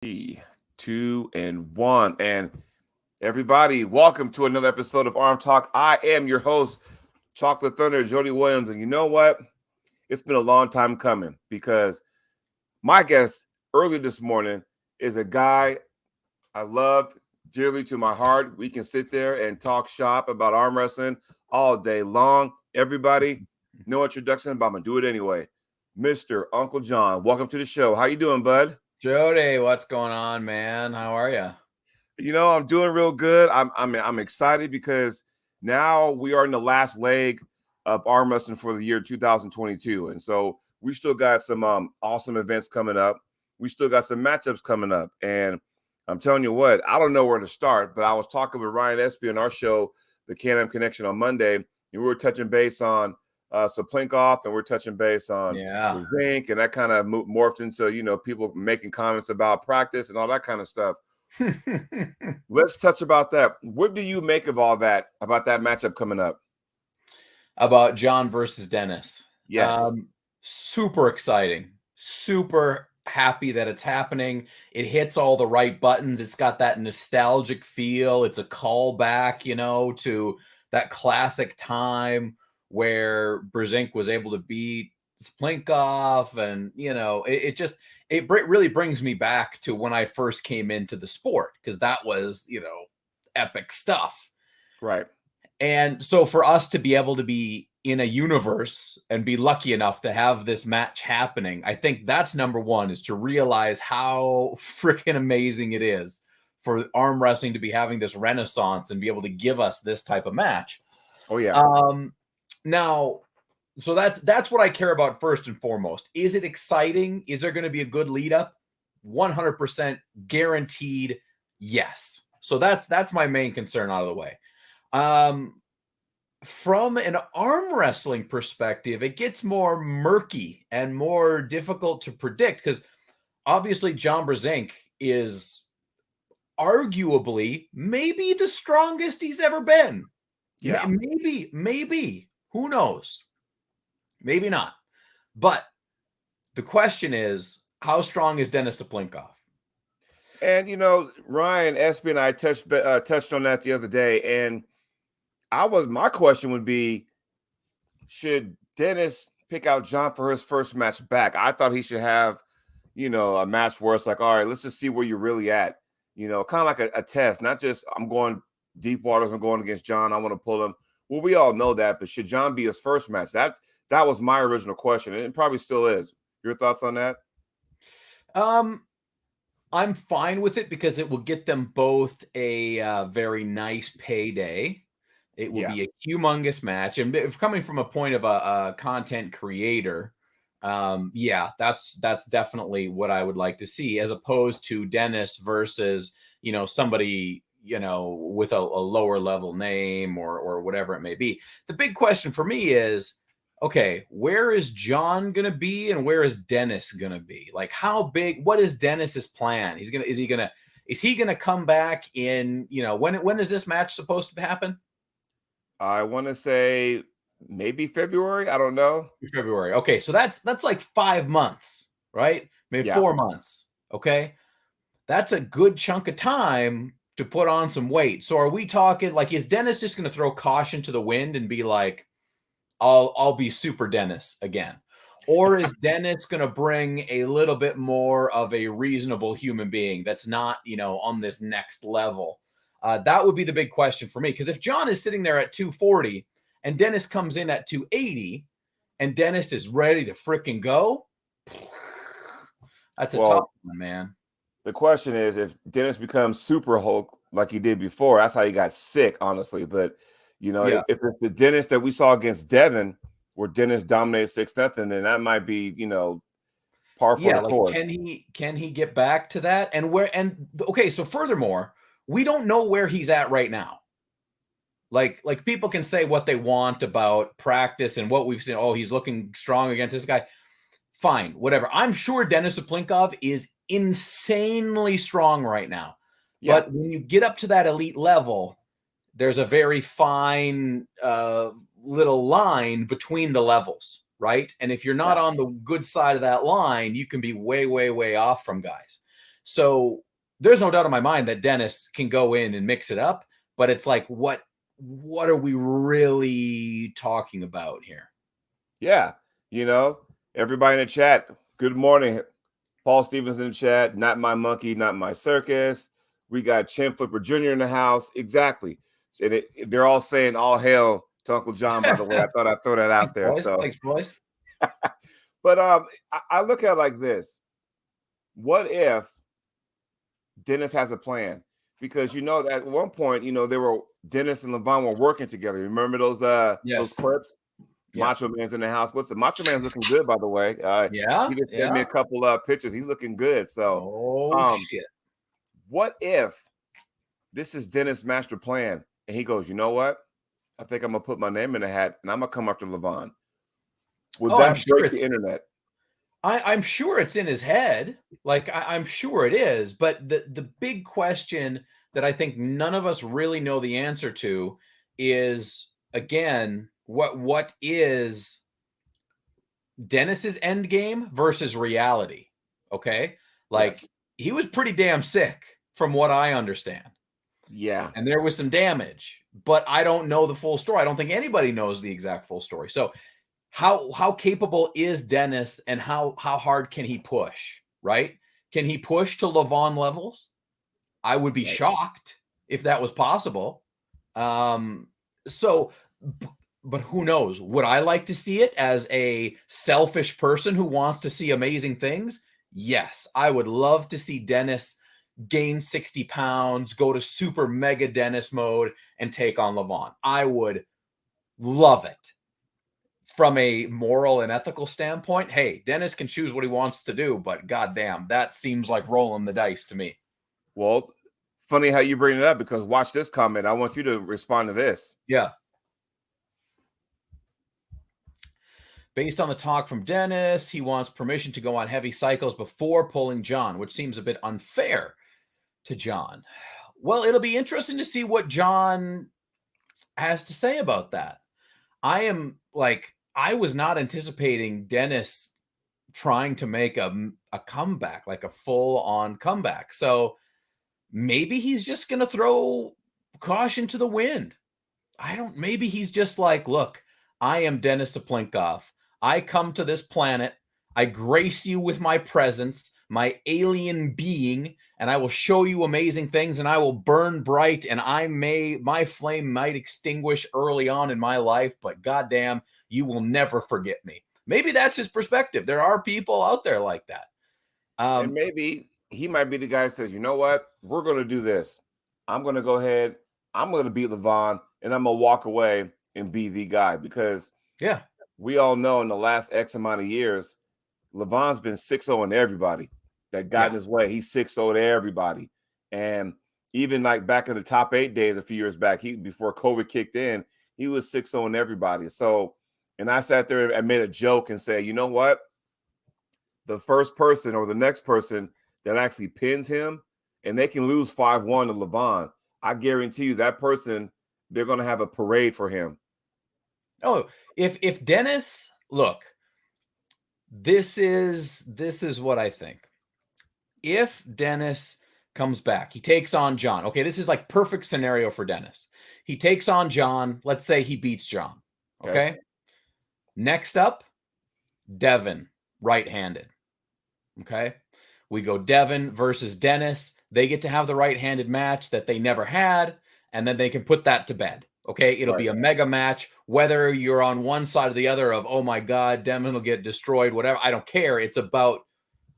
Three, two, and one. And everybody, welcome to another episode of ArmTalk. I am your host, Chocolate Thunder, Jody Williams. And you know what? It's been a long time coming because my guest early this morning is a guy I love dearly to my heart. We can sit there and talk shop about arm wrestling all day long. Everybody, no introduction, but I'm going to do it anyway. Mr. Uncle John, welcome to the show. How you doing, bud? Jody, what's going on, man? How are you? I'm doing real good. I'm excited because now we are in the last leg of arm wrestling for the year 2022, and so we still got some awesome events coming up. We still got some matchups coming up, and I'm telling you what, I don't know where to start. But I was talking with Ryan Espy on our show, the Can-Am Connection, on Monday, and we were touching base on Saplinkoff, and we're touching base on Zinc, and that kind of morphed into people making comments about practice and all that kind of stuff. Let's touch about that. What do you make of all that, about that matchup coming up? About John versus Dennis. Yes. Super exciting. Super happy that it's happening. It hits all the right buttons. It's got that nostalgic feel. It's a callback, to that classic time where Brzezinski was able to beat Splinkoff. And, it really brings me back to when I first came into the sport, because that was, epic stuff. Right. And so for us to be able to be in a universe and be lucky enough to have this match happening, I think that's number one, is to realize how freaking amazing it is for arm wrestling to be having this renaissance and be able to give us this type of match. Oh, yeah. Now, so that's what I care about first and foremost. Is it exciting? Is there going to be a good lead up? 100% guaranteed. Yes. So that's my main concern out of the way. From an arm wrestling perspective, it gets more murky and more difficult to predict, because obviously John Brzezinski is arguably maybe the strongest he's ever been. Yeah. Maybe. Who knows? Maybe not. But the question is, how strong is Dennis Saplinkoff? And, Ryan Espy and I touched on that the other day. And my question would be, should Dennis pick out John for his first match back? I thought he should have, a match where it's like, all right, let's just see where you're really at. Kind of like a test, not just I'm going deep waters, I'm going against John, I want to pull him. Well, we all know that, but should John be his first match? That was my original question, and it probably still is. Your thoughts on that? I'm fine with it because it will get them both a very nice payday. It will be a humongous match. And if coming from a point of a content creator, that's definitely what I would like to see, as opposed to Dennis versus, somebody, with a lower level name or whatever it may be. The big question for me is, okay, where is John going to be and where is Dennis going to be? Like, how big, what is Dennis's plan? Is he going to come back in, when is this match supposed to happen? I want to say maybe February. I don't know. February. Okay. So that's like 5 months, right? Maybe 4 months. Okay. That's a good chunk of time to put on some weight. So are we talking, like, is Dennis just going to throw caution to the wind and be like, I'll be super Dennis again? Or is Dennis going to bring a little bit more of a reasonable human being that's not, on this next level? That would be the big question for me. Because if John is sitting there at 240 and Dennis comes in at 280 and Dennis is ready to freaking go, that's a tough one, man. The question is, if Dennis becomes Super Hulk like he did before, that's how he got sick, honestly. But, if it's the Dennis that we saw against Devin, where Dennis dominated 6-0, then that might be, par for the course. Can he get back to that? Okay, so furthermore, we don't know where he's at right now. Like people can say what they want about practice and what we've seen. Oh, he's looking strong against this guy. Fine, whatever. I'm sure Dennis Saplinkoff is insanely strong right now. Yeah. But when you get up to that elite level, there's a very fine little line between the levels, right? And if you're not on the good side of that line, you can be way, way, way off from guys. So there's no doubt in my mind that Dennis can go in and mix it up, but it's like, what are we really talking about here? Yeah. Everybody in the chat, good morning. Paul Stevens in the chat, not my monkey, not my circus. We got Chin Flipper Jr. in the house. Exactly. And they're all saying all hail to Uncle John, by the way. I thought I'd throw that out there. So Thanks, boys. but I look at it like this. What if Dennis has a plan? Because at one point, there were Dennis and Levon were working together. Remember those clips? Yeah. Macho Man's in the house. What's the Macho Man's looking good, by the way? He just sent me a couple pictures. He's looking good. So, shit. What if this is Dennis' master plan, and he goes, you know what? I think I'm gonna put my name in the hat, and I'm gonna come after Levon. Would that break the internet? I'm sure it's in his head. Like I'm sure it is. But the big question that I think none of us really know the answer to is, again, what is Dennis's end game versus reality? Okay. Like he was pretty damn sick from what I understand. Yeah. And there was some damage, but I don't know the full story. I don't think anybody knows the exact full story. So how capable is Dennis, and how hard can he push, right? Can he push to Levon levels? I would be shocked if that was possible. So, but who knows? Would I like to see it as a selfish person who wants to see amazing things? Yes, I would love to see Dennis gain 60 pounds, go to super mega Dennis mode, and take on Levon. I would love it. From a moral and ethical standpoint, hey, Dennis can choose what he wants to do, but goddamn, that seems like rolling the dice to me. Well, funny how you bring it up, because watch this comment. I want you to respond to this. Yeah. Based on the talk from Dennis, he wants permission to go on heavy cycles before pulling John, which seems a bit unfair to John. Well, it'll be interesting to see what John has to say about that. I was not anticipating Dennis trying to make a comeback, like a full-on comeback. So maybe he's just going to throw caution to the wind. Maybe he's just like, look, I am Dennis Saplinkoff. I come to this planet. I grace you with my presence, my alien being, and I will show you amazing things, and I will burn bright, and my flame might extinguish early on in my life, but goddamn, you will never forget me. Maybe that's his perspective. There are people out there like that. And maybe he might be the guy that says, you know what? We're going to do this. I'm going to go ahead. I'm going to beat Levon, and I'm going to walk away and be the guy, because we all know in the last X amount of years, Levon's been 6-0 in everybody that got in his way. He's 6-0 to everybody. And even like back in the top 8 days a few years back, before COVID kicked in, he was 6-0 in everybody. So, and I sat there and made a joke and said, you know what? The first person or the next person that actually pins him, and they can lose 5-1 to Levon, I guarantee you that person, they're going to have a parade for him. Oh, if Dennis, look, this is what I think. If Dennis comes back, he takes on John. Okay, this is like perfect scenario for Dennis. He takes on John. Let's say he beats John. Okay. Next up, Devin, right-handed. Okay. We go Devin versus Dennis. They get to have the right-handed match that they never had, and then they can put that to bed. Okay. It'll be a mega match, whether you're on one side or the other of, oh my God, Devin will get destroyed, whatever. I don't care. It's about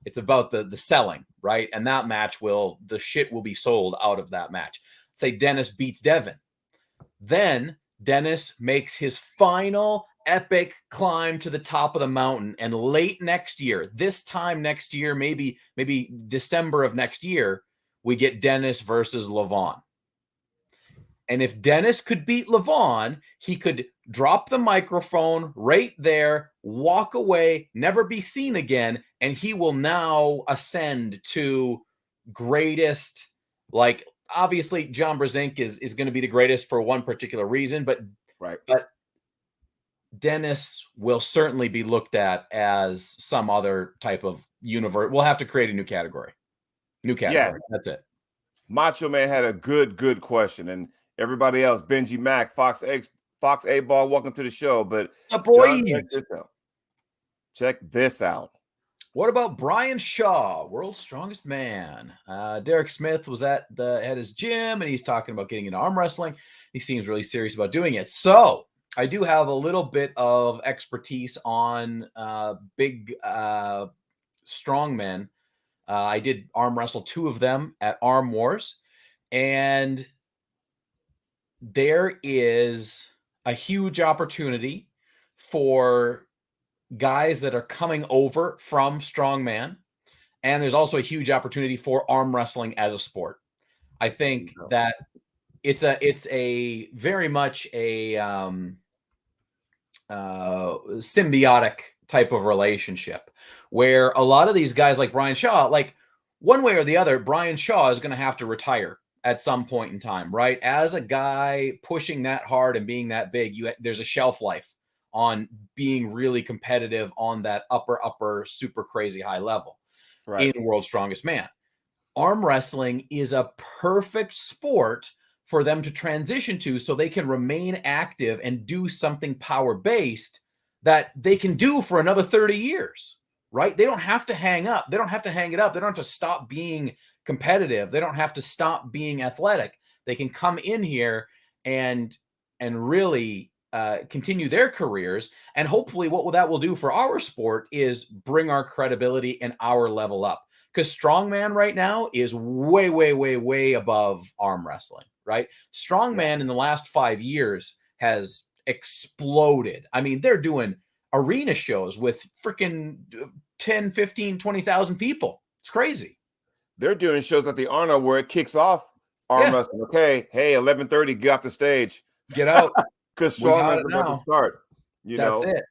the selling, right? And that match the shit will be sold out of that match. Say Dennis beats Devin. Then Dennis makes his final epic climb to the top of the mountain. And late next year, this time next year, maybe December of next year, we get Dennis versus Levon. And if Dennis could beat Levon, he could drop the microphone right there, walk away, never be seen again, and he will now ascend to greatest. Like, obviously, John Brzenk is going to be the greatest for one particular reason, but Dennis will certainly be looked at as some other type of universe. We'll have to create a new category. New category. That's it. Macho Man had a good question, and everybody else, Benji Mack, Fox A Ball, welcome to the show. But John, check this out. What about Brian Shaw, world's strongest man? Derek Smith was at his gym, and he's talking about getting into arm wrestling. He seems really serious about doing it. So I do have a little bit of expertise on big strong men. I did arm wrestle 2 of them at Arm Wars, and there is a huge opportunity for guys that are coming over from strongman, and there's also a huge opportunity for arm wrestling as a sport. I think that it's a very much a symbiotic type of relationship where a lot of these guys like Brian Shaw, like one way or the other, Brian Shaw is going to have to retire at some point in time, right? As a guy pushing that hard and being that big, there's a shelf life on being really competitive on that upper super crazy high level in World's Strongest Man. Arm wrestling is a perfect sport for them to transition to so they can remain active and do something power-based that they can do for another 30 years, right? They don't have to hang up. They don't have to hang it up. They don't have to stop being competitive. They don't have to stop being athletic. They can come in here and really continue their careers. And hopefully what that will do for our sport is bring our credibility and our level up. Because strongman right now is way, way, way, way above arm wrestling, right? Strongman in the last 5 years has exploded. I mean, they're doing arena shows with freaking 10, 15, 20,000 people. It's crazy. They're doing shows at the Arnold where it kicks off arm wrestling. Okay, hey, 11:30, get off the stage. Get out. Because strongman's about to start. That's it.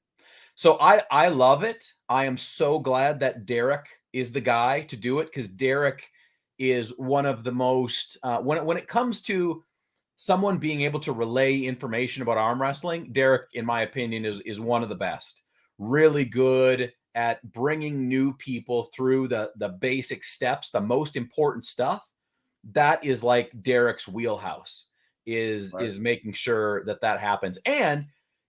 So I love it. I am so glad that Derek is the guy to do it, because Derek is one of the most when it comes to someone being able to relay information about arm wrestling, Derek, in my opinion, is one of the best. Really good at bringing new people through the basic steps, the most important stuff. That is like Derek's wheelhouse, is making sure that happens. And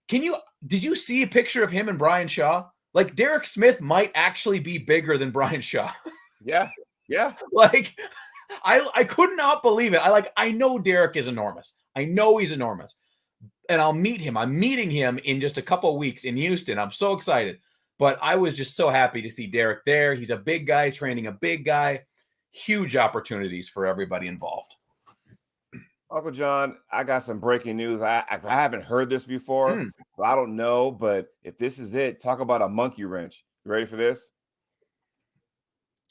did you see a picture of him and Brian Shaw? Like, Derek Smith might actually be bigger than Brian Shaw. Yeah. Like, I could not believe it. I know Derek is enormous. I know he's enormous. And I'll meet him. I'm meeting him in just a couple of weeks in Houston. I'm so excited. But I was just so happy to see Derek there. He's a big guy training a big guy. Huge opportunities for everybody involved. Uncle John, I got some breaking news. I haven't heard this before. So I don't know, but if this is it, talk about a monkey wrench. You ready for this?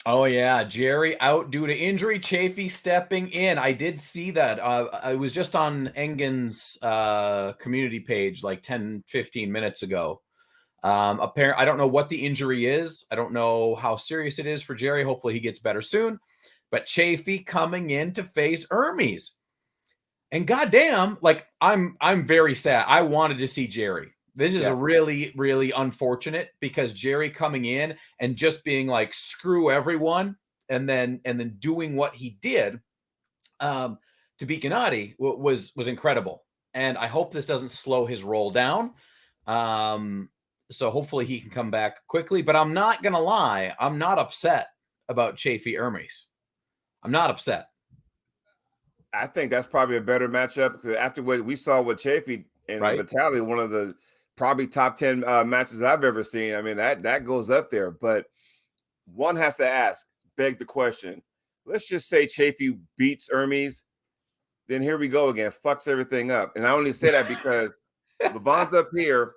Oh, yeah. Jerry out due to injury. Chafee stepping in. I did see that. I was just on Engen's community page like 10, 15 minutes ago. I don't know what the injury is. I don't know how serious it is for Jerry. Hopefully he gets better soon. But Chafee coming in to face Hermes. And goddamn, like, I'm very sad. I wanted to see Jerry. This is really, really unfortunate, because Jerry coming in and just being like, screw everyone, and then doing what he did to beat Gennady was incredible. And I hope this doesn't slow his roll down. So hopefully he can come back quickly. But I'm not gonna lie, I'm not upset about Chafee Hermes. I'm not upset. I think that's probably a better matchup, because after what we saw with Chafee and Vitali, one of the probably top 10 matches I've ever seen. I mean, that goes up there. But one has to beg the question. Let's just say Chafee beats Hermes, then here we go again, fucks everything up. And I only say that because Levon's up here.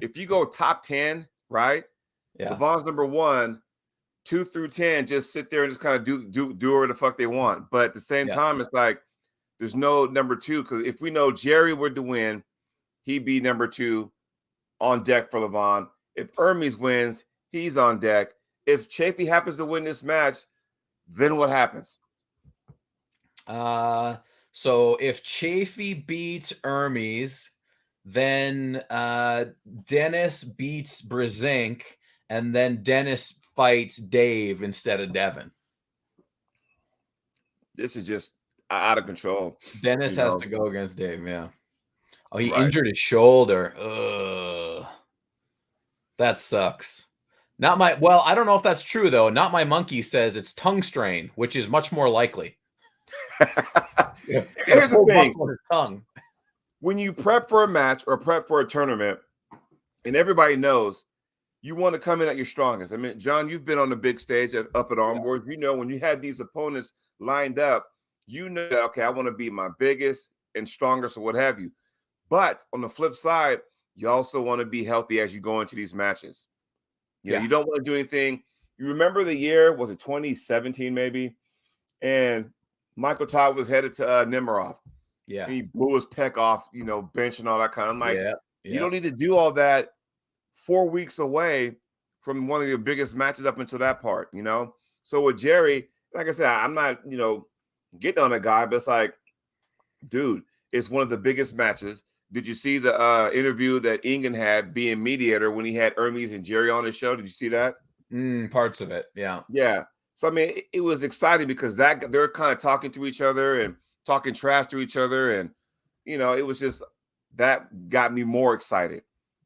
If you go top 10, right? Yeah. Levon's number 1. 2 through 10, just sit there and just kind of do whatever the fuck they want. But at the same time, it's like there's no number 2, because if we know Jerry were to win, he'd be number 2 on deck for Levon. If Hermes wins, he's on deck. If Chafee happens to win this match, then what happens? So if Chafee beats Hermes, then Dennis beats Brezink, and then Dennis fights Dave instead of Devin. this is just out of control. Dennis You has know, to go against Dave. Yeah. Oh, he right? injured his shoulder. Ugh. That sucks. Not my, well, I don't know if that's true though. Not my monkey says it's tongue strain, which is much more likely. Got a Here's the pull thing: muscle in his tongue. when you prep for a match or prep for a tournament, and everybody knows you want to come in at your strongest. I mean, John, you've been on the big stage up at Yeah. Armboard. You know, when you had these opponents lined up, you know, okay, I want to be my biggest and strongest or what have you. But on the flip side, you also want to be healthy as you go into these matches. You know, Yeah. you don't want to do anything. You remember the year, was it 2017 maybe? And Michael Todd was headed to Nemiroff. Yeah. And he blew his pec off, you know, bench and all that kind of. I'm like, Yeah. you don't need to do all that 4 weeks away from one of your biggest matches up until that part, you know? So with Jerry, like I said, I'm not, you know, getting on a guy, but it's like, dude, it's one of the biggest matches. Did you see the interview that Ingen had being mediator when he had Hermes and Jerry on his show? Did you see that? Parts of it. Yeah. Yeah. So I mean, it was exciting because that they're kind of talking to each other and talking trash to each other, and you know, it was just that got me more excited.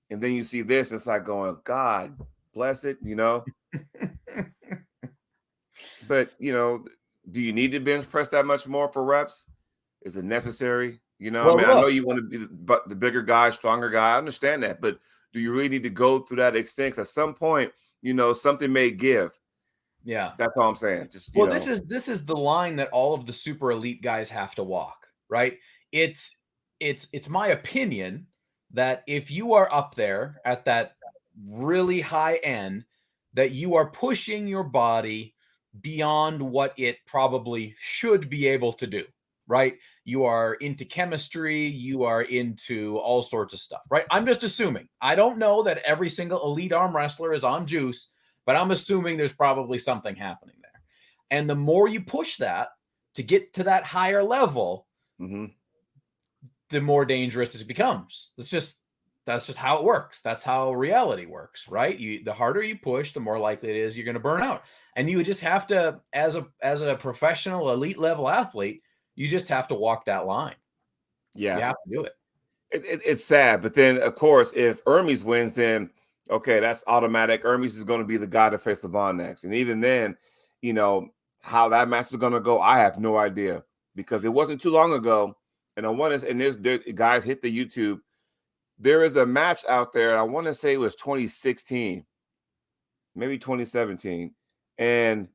And then you see this, it's like going, God bless it, you know. But you know, do you need to bench press that much more for reps? Is it necessary? You know, I Well, mean, I know look, you want to be the bigger guy, stronger guy. I understand that, but do you really need to go through that extent? 'Cause at some point, you know, something may give. yeah. That's all I'm saying. Just you Well, know, this is the line that all of the super elite guys have to walk, right? It's it's my opinion that if you are up there at that really high end, that you are pushing your body beyond what it probably should be able to do, right? You are into chemistry, you are into all sorts of stuff, right? I'm just assuming. I don't know that every single elite arm wrestler is on juice, but I'm assuming there's probably something happening there. And the more you push that to get to that higher level, the more dangerous it becomes. That's just how it works. That's how reality works, right? The harder you push, the more likely it is you're going to burn out. And you just have to, as a professional elite level athlete, you just have to walk that line. yeah, You have to do it. it's sad. But then, of course, if Hermes wins, then okay, that's automatic. Hermes is going to be the guy to face Levon next. And even then, you know, how that match is going to go, I have no idea because it wasn't too long ago. And I want to, and there, guys hit the YouTube. There is a match out there. I want to say it was 2016, maybe 2017. And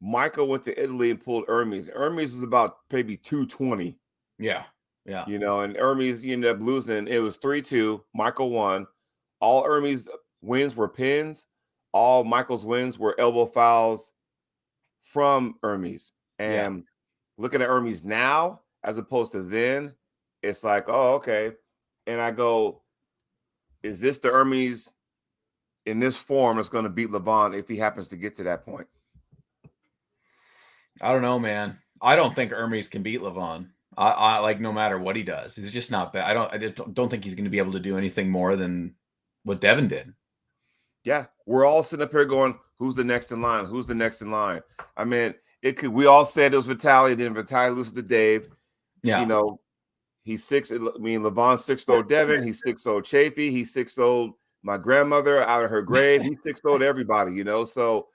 Michael went to Italy and pulled Hermes. Hermes was about maybe 220. Yeah. Yeah. You know, and Hermes ended up losing. It was 3-2. Michael won. All Hermes wins were pins. All Michael's wins were elbow fouls from Hermes. And looking at Hermes now, as opposed to then, it's like, oh, okay. And I go, is this the Hermes in this form that's going to beat Levon if he happens to get to that point? I don't know, man. I don't think Hermes can beat Levon. I like no matter what he does. He's just not bad. I just don't think he's going to be able to do anything more than what Devin did. Yeah, we're all sitting up here going, who's the next in line? Who's the next in line? I mean, it could. We all said it was Vitaly. Then Vitaly loses to Dave. Yeah. You know, he's six. I mean, Levon's 6-0 Devin. He's 6-0 Chafee. He's 6-0 my grandmother out of her grave. He's 6-0 everybody. You know, so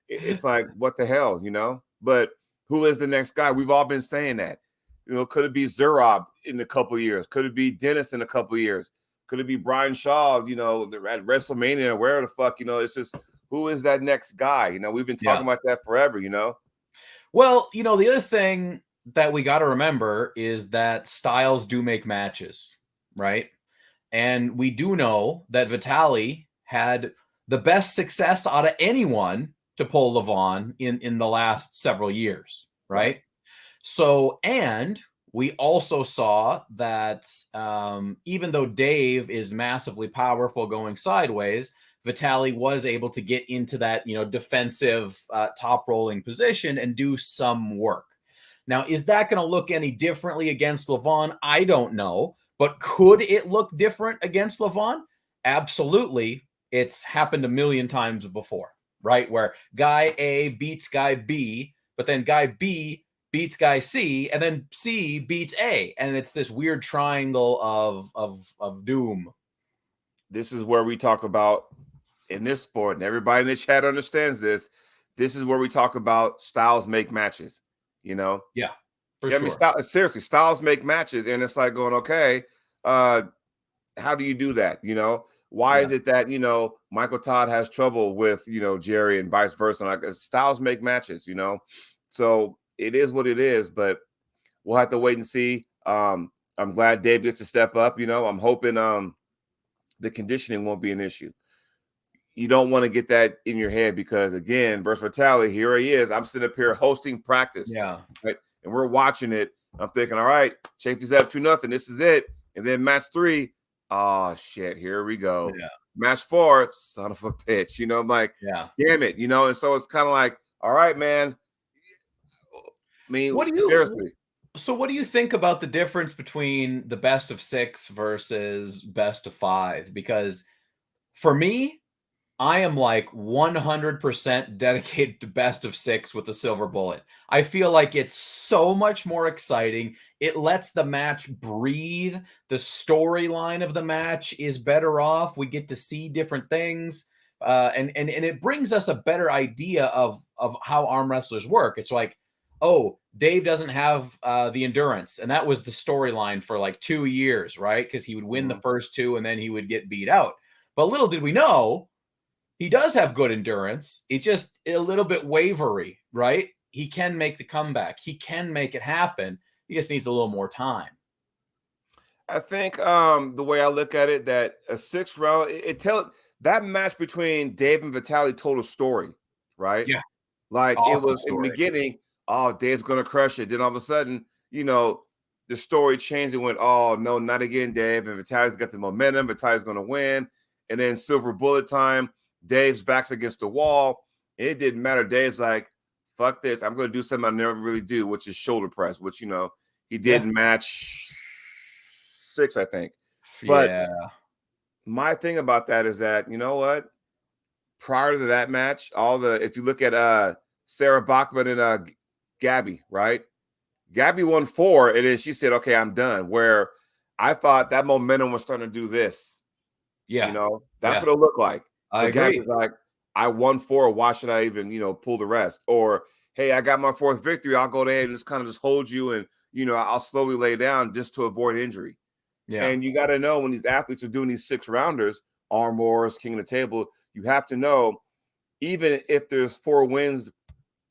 it's like, what the hell, you know? But who is the next guy? We've all been saying that. You know, could it be Zurab in a couple of years? Could it be Dennis in a couple of years? Could it be Brian Shaw, you know, at WrestleMania, where the fuck, you know, it's just who is that next guy? You know, we've been talking about that forever, you know? Well, you know, the other thing that we got to remember is that styles do make matches, right? And we do know that Vitaly had the best success out of anyone to pull Levon in the last several years, right? So, and we also saw that even though Dave is massively powerful going sideways, Vitaly was able to get into that, you know, defensive top rolling position and do some work. Now, is that going to look any differently against Levon? I don't know. But could it look different against Levon? Absolutely. It's happened a million times before, right? Where guy A beats guy B, but then guy B beats guy C, and then C beats A, and it's this weird triangle of doom. This is where we talk about in this sport, and everybody in the chat understands this. This is where we talk about styles make matches. You know, Yeah, for yeah. sure. I mean, seriously, styles make matches, and it's like going, okay, how do you do that? You know, why is it that Michael Todd has trouble with Jerry and vice versa? Like styles make matches, so it is what it is. But we'll have to wait and see. I'm glad Dave gets to step up. I'm hoping the conditioning won't be an issue. You don't want to get that in your head because again, versatility. Here he is. I'm sitting up here hosting practice, right, and we're watching it. I'm thinking, all right, Chafee's up 2-0. This is it. And then match 3. Oh shit, here we go. Yeah. Match 4, son of a bitch. I'm like, damn it, and so it's kind of like, all right, man. I mean, seriously. So what do you think about the difference between the best of 6 versus best of 5? Because for me, I am like 100% dedicated to best of 6 with the silver bullet. I feel like it's so much more exciting. It lets the match breathe. The storyline of the match is better off. We get to see different things. And it brings us a better idea of how arm wrestlers work. It's like, oh, Dave doesn't have the endurance. And that was the storyline for like 2 years, right? Because he would win the first 2 and then he would get beat out. But little did we know, he does have good endurance. It's just a little bit wavery, right? He can make the comeback. He can make it happen. He just needs a little more time. I think the way I look at it, that a 6th round, that match between Dave and Vitaly told a story, right? Yeah. Like awesome. It was in the beginning, oh, Dave's gonna crush it. Then all of a sudden, the story changed and went, oh no, not again, Dave. And Vitaly's got the momentum. Vitaly's gonna win. And then silver bullet time. Dave's back's against the wall. It didn't matter. Dave's like, fuck this. I'm going to do something I never really do, which is shoulder press, which, he did in match 6, I think. But my thing about that is that, you know what? Prior to that match, if you look at Sarah Bachman and Gabby, right? Gabby won 4, and then she said, okay, I'm done. Where I thought that momentum was starting to do this. Yeah. That's what it looked like. I agree. Gabby's like, I won 4. Why should I even, pull the rest? Or, hey, I got my 4th victory. I'll go ahead and just hold you, and I'll slowly lay down just to avoid injury. Yeah. And you got to know when these athletes are doing these 6 rounders, arm wars, king of the table, you have to know, even if there's 4 wins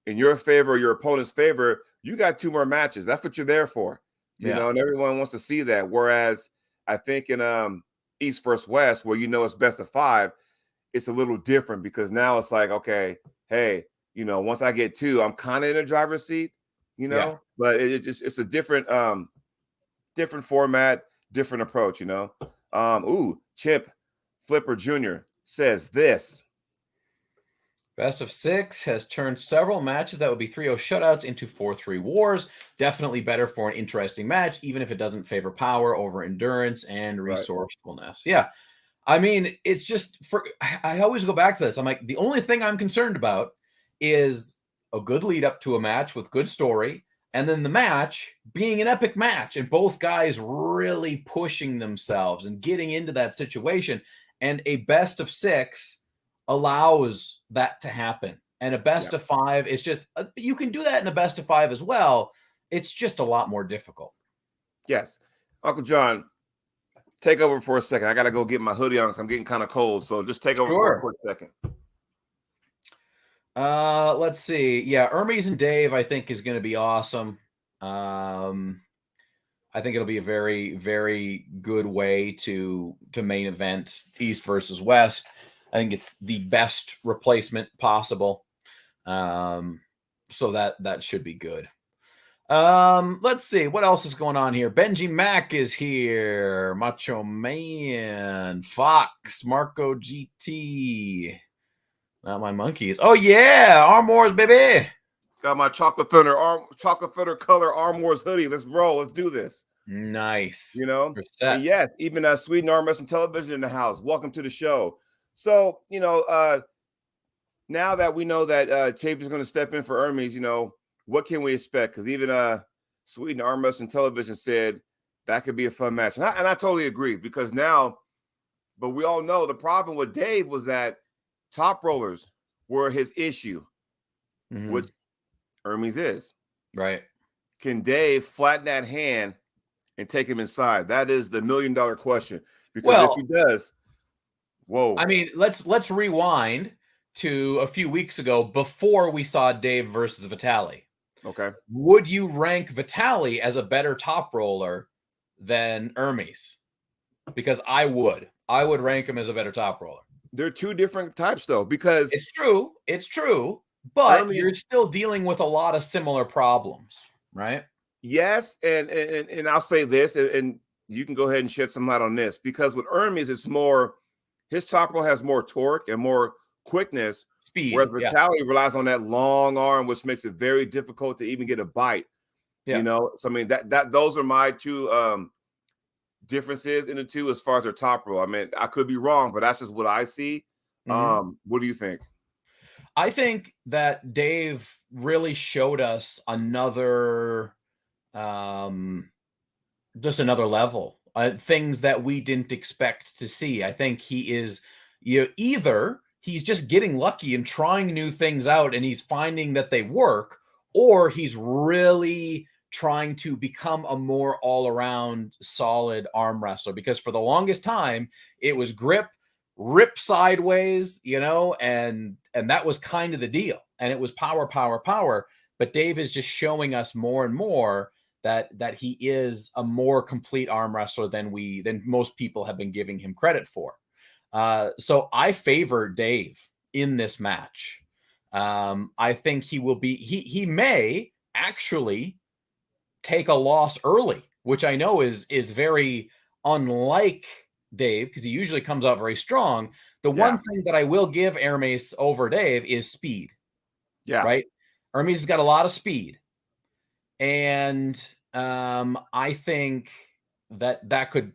in your favor or your opponent's favor, you got 2 more matches. That's what you're there for, you know. And everyone wants to see that. Whereas I think in East versus West, where it's best of 5. It's a little different because now it's like, okay, hey, once I get 2, I'm kind of in a driver's seat, but it's a different format, different approach, Chimp Flipper Jr. says this. Best of 6 has turned several matches that would be 3-0 shutouts into 4-3 wars. Definitely better for an interesting match, even if it doesn't favor power over endurance and resourcefulness. Right. Yeah. I mean, it's just I always go back to this. I'm like, the only thing I'm concerned about is a good lead up to a match with good story, and then the match being an epic match and both guys really pushing themselves and getting into that situation. And a best of 6 allows that to happen. And a best of 5 is just, you can do that in a best of 5 as well. It's just a lot more difficult. Yes. Uncle John, take over for a second. I got to go get my hoodie on because I'm getting kind of cold. So just take over for a quick second. Let's see. Yeah, Hermes and Dave, I think, is going to be awesome. I think it'll be a very, very good way to main event East versus West. I think it's the best replacement possible. So that should be good. Let's see what else is going on here. Benji Mack is here. Macho Man, Fox, Marco GT. Not my monkeys. Oh yeah, Arm Wars, baby. Got my chocolate thunder color Arm Wars hoodie. Let's roll. Let's do this. Nice. And yes, even Sweden Arm Wrestling Television in the house. Welcome to the show. So now that we know that Chafee is going to step in for Hermes, what can we expect? Because even Sweden Arm Wrestling Television said that could be a fun match, and I totally agree because now, but we all know the problem with Dave was that top rollers were his issue, which Hermes is. Right. Can Dave flatten that hand and take him inside? That is the $1 million question. Because if Well, he does, whoa. I mean, let's rewind to a few weeks ago before we saw Dave versus Vitali. Okay. Would you rank Vitali as a better top roller than Hermes? Because I would. I would rank him as a better top roller. They're two different types, though, because It's true. It's true. But Hermes, you're still dealing with a lot of similar problems, right? yes, and I'll say this, and you can go ahead and shed some light on this because with Hermes, it's more his top roll has more torque and more quickness, Speed. whereas Yeah. Vitali relies on that long arm, which makes it very difficult to even get a bite. Yeah. You know, so I mean that those are my two differences in the two as far as their top roll. I mean, I could be wrong, but that's just what I see. What do you think? I think that Dave really showed us another just another level, things that we didn't expect to see. I think he is, either he's just getting lucky and trying new things out and he's finding that they work, or he's really trying to become a more all-around solid arm wrestler. Because for the longest time, it was grip, rip sideways, and that was kind of the deal. And it was power, power, power. But Dave is just showing us more and more that he is a more complete arm wrestler than most people have been giving him credit for. So I favor Dave in this match. I think he will be. He may actually take a loss early, which I know is very unlike Dave because he usually comes out very strong. The one thing that I will give Hermes over Dave is speed. Yeah. Right. Hermes has got a lot of speed. And I think that could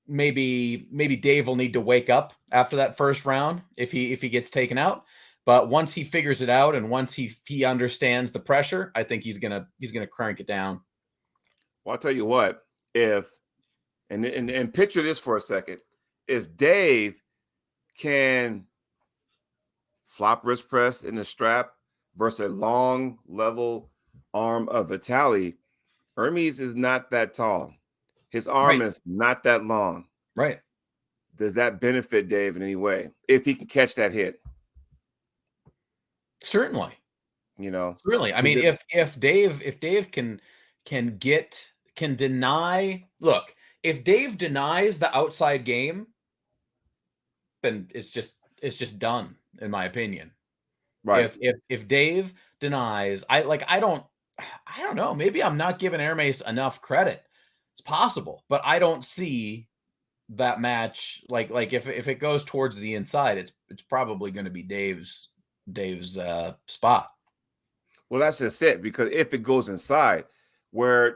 maybe Dave will need to wake up after that first round if he gets taken out. But once he figures it out and once he understands the pressure, I think he's gonna crank it down. Well, I'll tell you what, if and picture this for a second. If Dave can flop wrist press in the strap versus a long level arm of Vitali, Hermes is not that tall. His arm is not that long. Right. Does that benefit Dave in any way if he can catch that hit? Certainly. Really. I mean, if Dave can deny, look, if Dave denies the outside game, then it's just done, in my opinion. Right. If Dave denies, I don't know. Maybe I'm not giving Hermes enough credit. It's possible, but I don't see that match. Like if it goes towards the inside, it's probably going to be Dave's spot. Well, that's just it. Because if it goes inside, where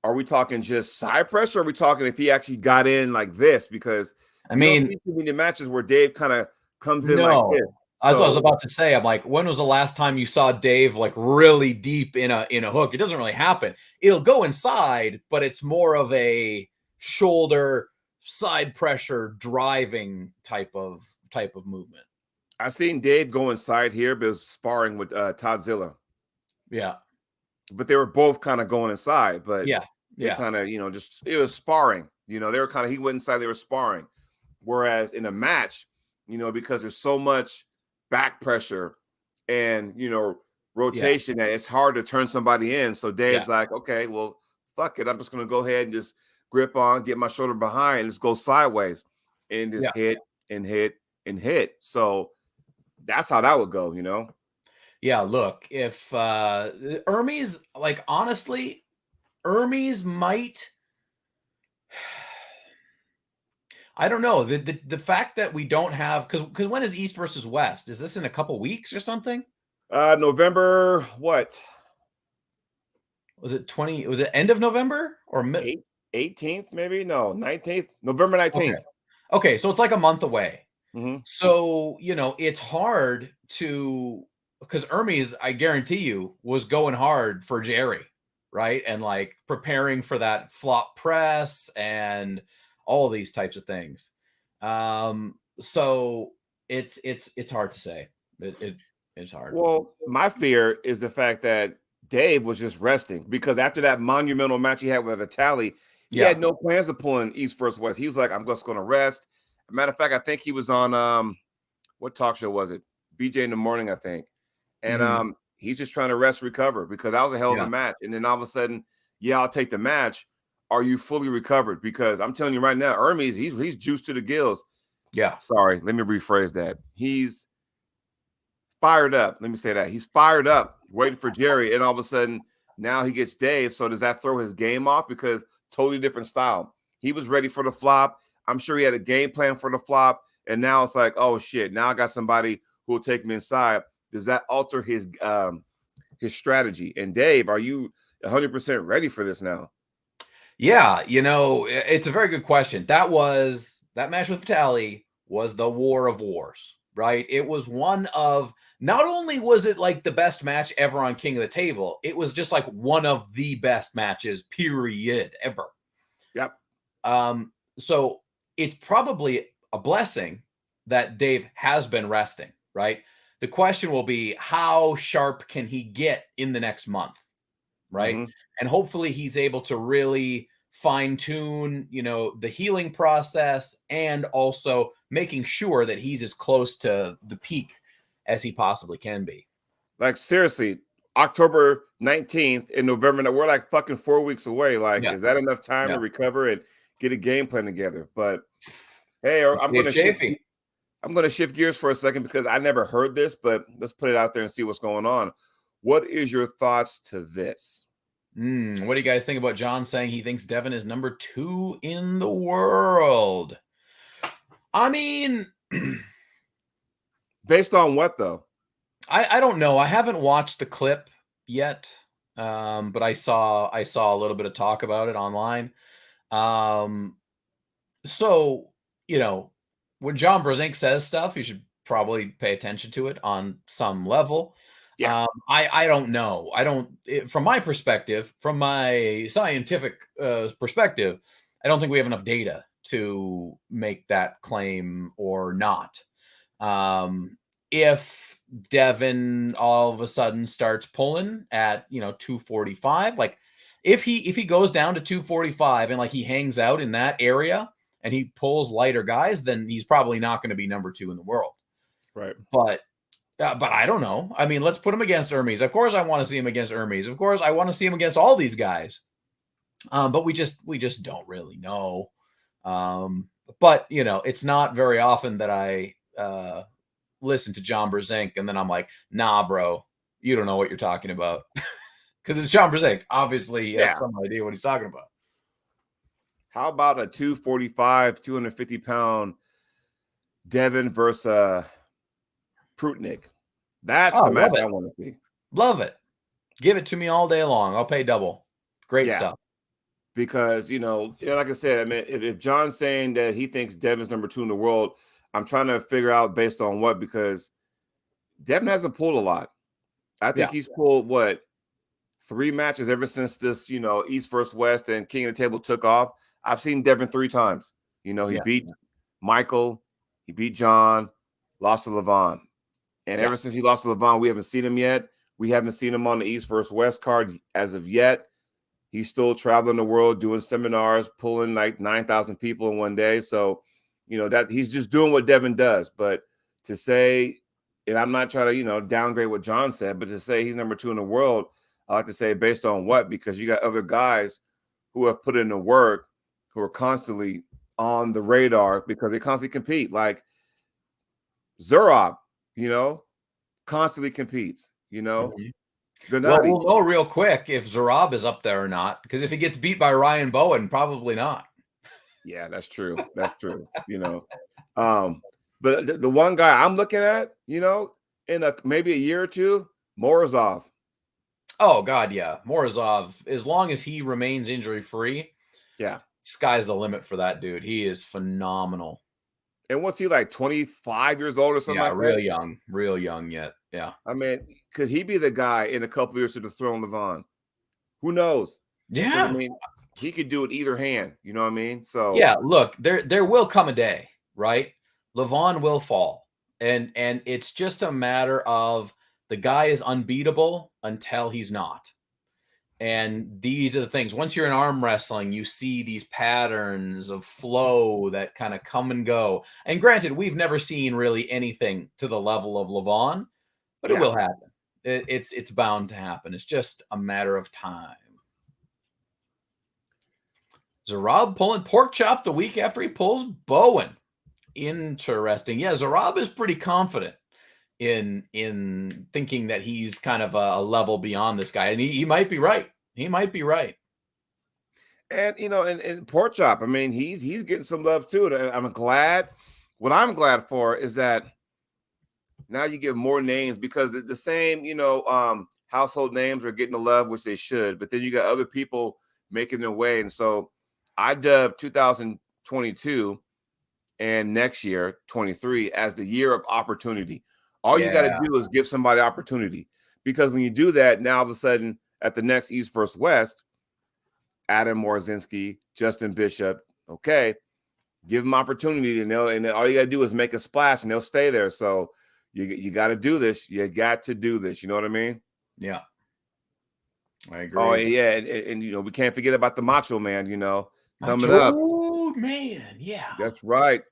are we talking just side pressure? Or are we talking if he actually got in like this? Because I mean, too many matches where Dave kind of comes in no. like this. So, I was about to say, I'm like, when was the last time you saw Dave like really deep in a hook? It doesn't really happen. It'll go inside, but it's more of a shoulder side pressure driving type of movement. I seen Dave go inside here, but it was sparring with Todzilla. Yeah. But they were both kind of going inside, but they kind of, just it was sparring. They were kind of he went inside, they were sparring. Whereas in a match, because there's so much back pressure and rotation that it's hard to turn somebody in. So Dave's like, okay, well, fuck it. I'm just gonna go ahead and just grip on, get my shoulder behind, and just go sideways and just hit and hit and hit. So that's how that would go, Yeah, look, if Hermes, like honestly, Hermes might. I don't know. The fact that we don't have because when is East versus West? Is this in a couple weeks or something? November what? Was it 20? Was it end of November or 18th? Maybe no 19th. November 19th. Okay, so it's like a month away. Mm-hmm. So it's hard to because Hermes, I guarantee you, was going hard for Jerry, right? And like preparing for that flop press and all these types of things. So it's hard to say. It's hard. Well, my fear is the fact that Dave was just resting because after that monumental match he had with Vitali, he Yeah. had no plans of pulling East versus West. He was like, I'm just going to rest. Matter of fact, I think he was on what talk show was it? BJ in the morning, I think. And Mhm. he's just trying to rest, recover because that was a hell of a Yeah. match. And then all of a sudden, yeah, I'll take the match. Are you fully recovered? Because I'm telling you right now, Hermes, he's juiced to the gills. Yeah. Sorry, let me rephrase that. He's fired up. Let me say that. He's fired up, waiting for Jerry, and all of a sudden now he gets Dave. So does that throw his game off? Because totally different style. He was ready for the flop. I'm sure he had a game plan for the flop, and now it's like, oh shit! Now I got somebody who will take me inside. Does that alter his strategy? And Dave, are you 100% ready for this now? Yeah, it's a very good question. That match with Vitali was the war of wars, right? It was one of not only was it like the best match ever on King of the Table, it was just like one of the best matches, period, ever. Yep. So it's probably a blessing that Dave has been resting, right? The question will be how sharp can he get in the next month, right? Mm-hmm. And hopefully he's able to really fine tune, the healing process and also making sure that he's as close to the peak as he possibly can be. Like seriously, October 19th in November, we're like fucking 4 weeks away. Like, Yeah. is that enough time to Yeah. recover and get a game plan together? But hey, I'm Dave gonna shift. Chafee. I'm gonna shift gears for a second because I never heard this, but let's put it out there and see what's going on. What is your thoughts to this? What do you guys think about John saying he thinks Devin is number 2 in the world? I mean, Based on what though? I don't know. I haven't watched the clip yet, but I saw a little bit of talk about it online. Um, so when John Brozink says stuff, you should probably pay attention to it on some level. Yeah, I don't know. From my perspective, from my scientific perspective, I don't think we have enough data to make that claim or not. If Devin all of a sudden starts pulling at 245, like if he goes down to 245 and like he hangs out in that area and he pulls lighter guys, then he's probably not going to be number 2 in the world. right. But I don't know. I mean, let's put him against Hermes. Of course, I want to see him against Hermes. Of course, I want to see him against all these guys. But we just don't really know. But it's not very often that I listen to John Brozink and then I'm like, nah, bro, you don't know what you're talking about. Because it's John Brozink. Obviously, he has some idea what he's talking about. How about a 245, 250-pound Devin versus Prutnik? That's the match I want to see. Love it. Give it to me all day long. I'll pay double. Great stuff. Because like I said, I mean, if John's saying that he thinks Devin's number 2 in the world, I'm trying to figure out based on what, because Devin hasn't pulled a lot. I think he's pulled 3 matches ever since this, East versus West and King of the Table took off. I've seen Devin 3 times. He beat Michael, he beat John, lost to Levon. And ever since he lost to Levon, we haven't seen him yet. We haven't seen him on the East versus West card as of yet. He's still traveling the world, doing seminars, pulling like 9,000 people in one day. So, that he's just doing what Devin does. But to say, and I'm not trying to, downgrade what John said, but to say he's number 2 in the world, I like to say based on what? Because you got other guys who have put in the work, who are constantly on the radar because they constantly compete. Like Zurab, constantly competes, Mm-hmm. Gennady. Well, we'll know real quick if Zurab is up there or not, because if he gets beat by Ryan Bowen, probably not. Yeah, that's true. That's true. But the one guy I'm looking at, in maybe a year or two, Morozov. Oh God, yeah, Morozov. As long as he remains injury free, yeah, sky's the limit for that dude. He is phenomenal. And what's he like, 25 years old or something Yeah, like that? real young yet. Yeah. I mean, could he be the guy in a couple years to dethrone Levon? Who knows? Because I Yeah. mean, he could do it either hand. You know what I mean? So Yeah, look, there will come a day, right? Levon will fall. And it's just a matter of the guy is unbeatable until he's not. And these are the things. Once you're in arm wrestling, you see these patterns of flow that kind of come and go. And granted, we've never seen really anything to the level of Levon, but it yeah. will happen. It's bound to happen. It's just a matter of time. Zarab pulling pork chop the week after he pulls Bowen. Interesting. Yeah, Zarab is pretty confident in thinking that he's kind of a level beyond this guy, and he might be right. He might be right. And and pork chop, I mean, he's getting some love too. And I'm glad. What I'm glad for is that now you get more names because the same, household names are getting the love, which they should. But then you got other people making their way. And so I dubbed 2022 and next year, 23, as the year of opportunity. All you got to Yeah. do is give somebody opportunity. Because when you do that, now all of a sudden at the next East versus West, Adam Morzinski, Justin Bishop, okay, give them opportunity, and all you got to do is make a splash, and they'll stay there. So you got to do this. You got to do this. You know what I mean? Yeah. I Oh agree. yeah, and we can't forget about the Macho Man. Coming up. Macho Man. Yeah. That's right.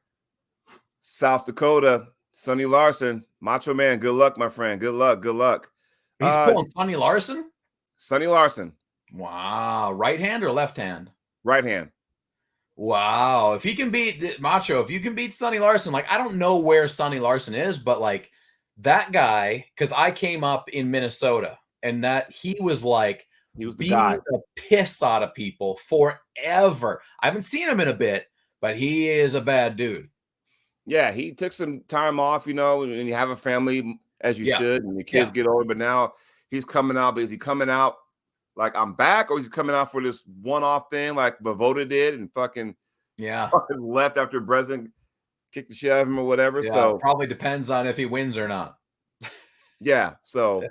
South Dakota, Sonny Larson, Macho Man. Good luck, my friend. Good luck. Good luck. He's pulling Sonny Larson. Sonny Larson. Wow. Right hand or left hand? Right hand. Wow. If he can beat Macho, if you can beat Sonny Larson, like I don't know where Sonny Larson is, but like that guy, because I came up in Minnesota and that he was like He was the beating guy. the piss out of people forever. I haven't seen him in a bit, but he is a bad dude. Yeah, he took some time off, and you have a family as you Yeah. should, and your Yeah. kids get older. But now he's coming out. But is he coming out like I'm back, or is he coming out for this one-off thing like Bavoda did and fucking Yeah. left after Breslin kicked the shit out of him or whatever? Yeah. So Probably depends on if he wins or not. yeah. So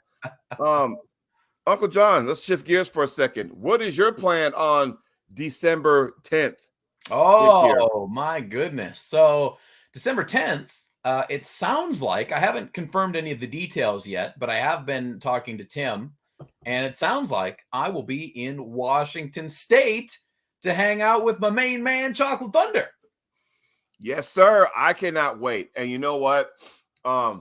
Uncle John, let's shift gears for a second. What is your plan on December 10th this year? Oh my goodness. So December 10th, it sounds like I haven't confirmed any of the details yet, but I have been talking to Tim, and it sounds like I will be in Washington State to hang out with my main man, Chocolate Thunder. Yes, sir. I cannot wait. And you know what? I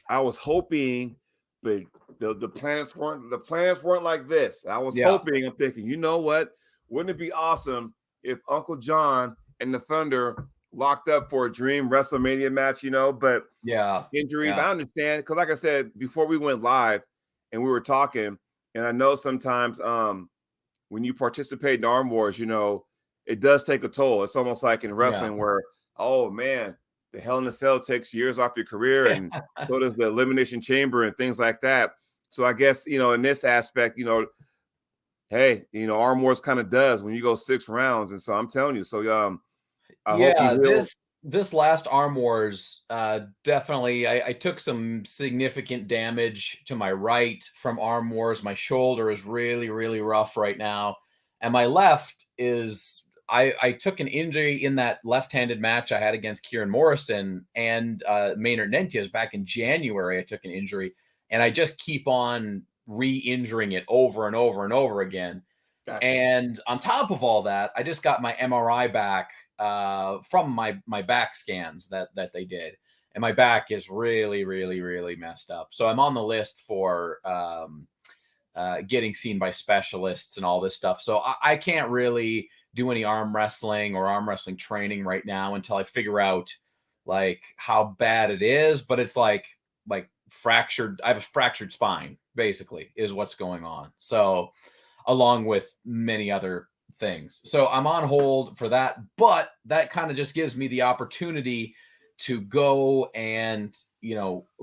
was hoping, but the planets weren't like this. I was hoping, I'm thinking, you know what? Wouldn't it be awesome if Uncle John and the Thunder locked up for a dream WrestleMania match, But injuries, I understand. Because like I said, before we went live and we were talking, and I know sometimes when you participate in Arm Wars, it does take a toll. It's almost like in wrestling where, oh man, the Hell in a Cell takes years off your career, and so does the Elimination Chamber and things like that. So I guess, in this aspect, hey, Arm Wars kind of does when you go 6 rounds. And so I'm telling you, so I hope you heal. This last Arm Wars, definitely, I took some significant damage to my right from Arm Wars. My shoulder is really, really rough right now. And my left is, I took an injury in that left-handed match I had against Kieran Morrison and Maynard Nentias back in January. I took an injury, and I just keep on re-injuring it over and over and over again. Gotcha. And on top of all that, I just got my MRI back from my back scans that they did, and my back is really, really, really messed up. So I'm on the list for getting seen by specialists and all this stuff. So I can't really do any arm wrestling or arm wrestling training right now until I figure out like how bad it is. But it's like fractured. I have a fractured spine, basically, is what's going on. So along with many other things. So I'm on hold for that, but that kind of just gives me the opportunity to go and,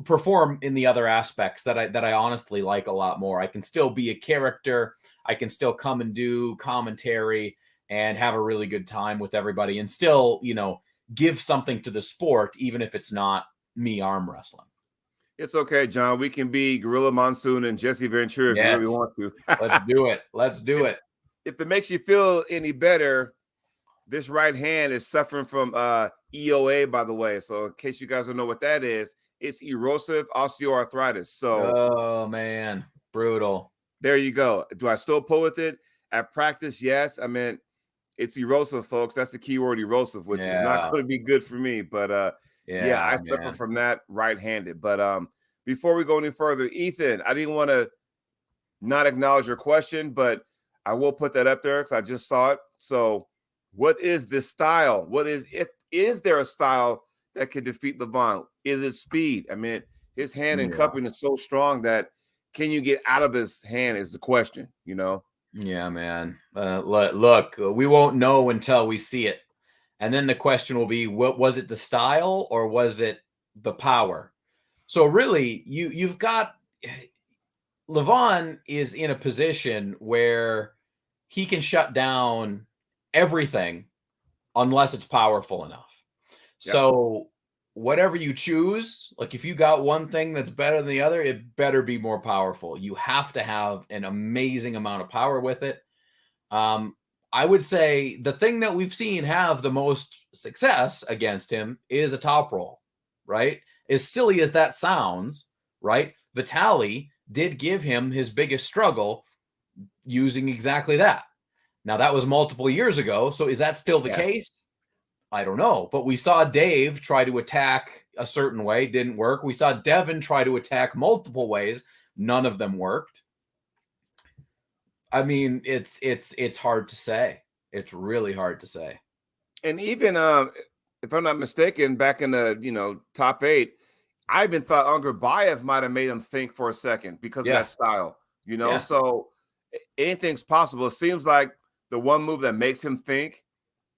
perform in the other aspects that I honestly like a lot more. I can still be a character. I can still come and do commentary and have a really good time with everybody and still, give something to the sport, even if it's not me arm wrestling. It's okay, John. We can be Gorilla Monsoon and Jesse Ventura if you really Yes. want to. Let's do it. Let's do it. If it makes you feel any better, this right hand is suffering from EOA, by the way. So in case you guys don't know what that is, it's erosive osteoarthritis. So oh man, brutal. There you go. Do I still pull with it at practice? Yes. I mean, it's erosive, folks. That's the key word, erosive, which is not going to be good for me. But yeah, I suffer from that right-handed. But before we go any further, Ethan, I didn't want to not acknowledge your question, but I will put that up there because I just saw it. So what is this style? What is it? Is there a style that can defeat Levon? Is it speed? I mean, his hand and cupping is so strong that can you get out of his hand is the question, you know? Yeah, man. Look, we won't know until we see it. And then the question will be, what was it, the style or was it the power? So really, you've got Levon is in a position where he can shut down everything unless it's powerful enough. Yep. So whatever you choose, like if you got one thing that's better than the other, it better be more powerful. You have to have an amazing amount of power with it. I would say the thing that we've seen have the most success against him is a top roll, right? As silly as that sounds, right? Vitali did give him his biggest struggle using exactly that. Now, that was multiple years ago. So is that still the case? I don't know. But we saw Dave try to attack a certain way. Didn't work. We saw Devin try to attack multiple ways. None of them worked. I mean, it's hard to say. It's really hard to say. And even if I'm not mistaken, back in the top 8, I even thought Angerbayev might have made him think for a second because of that style. So anything's possible. It seems like the one move that makes him think,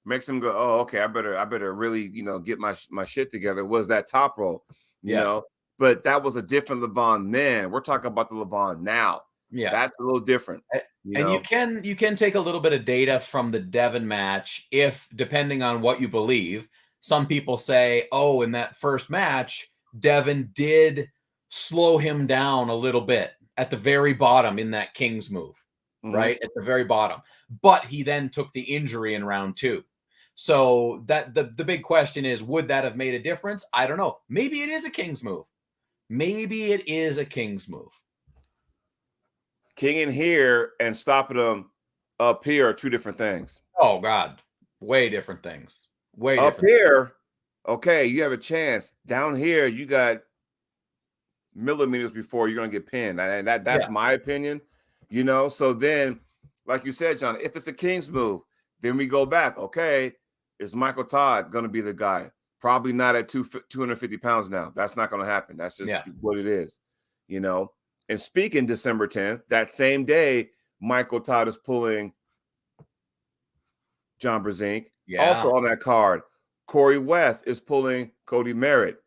makes him go, oh, okay, I better really get my shit together, was that top roll. You know, but that was a different Levon then. We're talking about the Levon now. Yeah, that's a little different. You can take a little bit of data from the Devin match if, depending on what you believe, some people say, oh, in that first match, Devin did slow him down a little bit at the very bottom in that King's move, right? At the very bottom. But he then took the injury in round 2. So that the big question is, would that have made a difference? I don't know. Maybe it is a King's move. Maybe it is a King's move. King in here and stopping them up here are two different things. Oh, God. Way different things. Way up different here, things. Okay, you have a chance. Down here, you got millimeters before you're going to get pinned. And that's my opinion, So then, like you said, John, if it's a King's move, then we go back. Okay, is Michael Todd going to be the guy? Probably not at 250 pounds now. That's not going to happen. That's just what it is, And speaking December 10th, that same day, Michael Todd is pulling John Brzenk. Also on that card, Corey West is pulling Cody Merritt.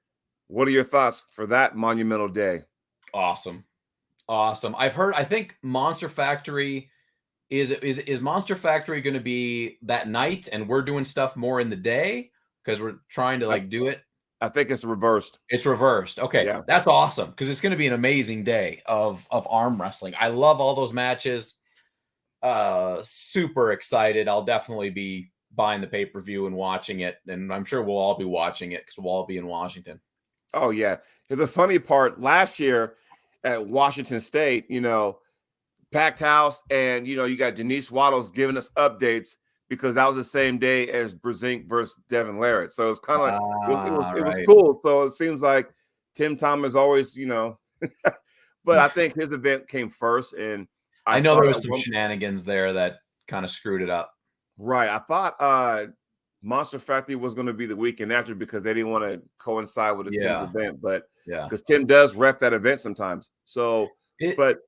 What are your thoughts for that monumental day? Awesome. I think Monster Factory is Monster Factory going to be that night and we're doing stuff more in the day because we're trying to do it? I think it's reversed. It's reversed. Okay. That's awesome because it's going to be an amazing day of arm wrestling. I love all those matches. Super excited. I'll definitely be buying the pay-per-view and watching it. And I'm sure we'll all be watching it because we'll all be in Washington. Oh, yeah. The funny part, last year at Washington State, packed house, and, you got Denise Waddles giving us updates because that was the same day as Brzenk versus Devin Larratt. So it's kind of like, it was cool. So it seems like Tim Thomas always, but I think his event came first. And I know there was some shenanigans there that kind of screwed it up. Right. I thought Monster Factory was going to be the weekend after because they didn't want to coincide with the Tim's event, but because Tim does ref that event sometimes. So, but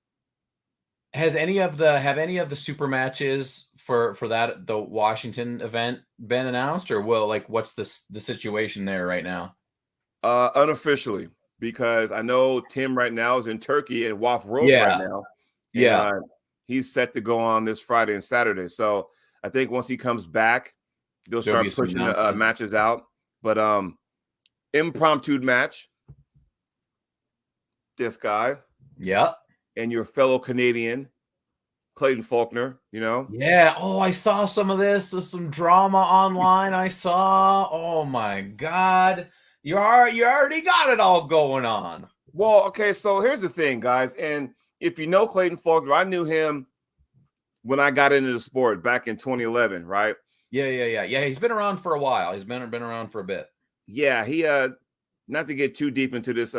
have any of the super matches for the Washington event been announced, or what's the situation there right now? Unofficially, because I know Tim right now is in Turkey and Waff Rose right now. And, he's set to go on this Friday and Saturday. So I think once he comes back, they'll start pushing the matches out. But impromptu match. This guy. Yeah. And your fellow Canadian, Clayton Faulkner, you know? Yeah. Oh, I saw some of this. There's some drama online I saw. Oh my God. You already got it all going on. Well, okay, so here's the thing, guys. And if you know Clayton Faulkner, I knew him when I got into the sport back in 2011, right? Yeah. He's been around for a while. He's been around for a bit. Yeah, he not to get too deep into this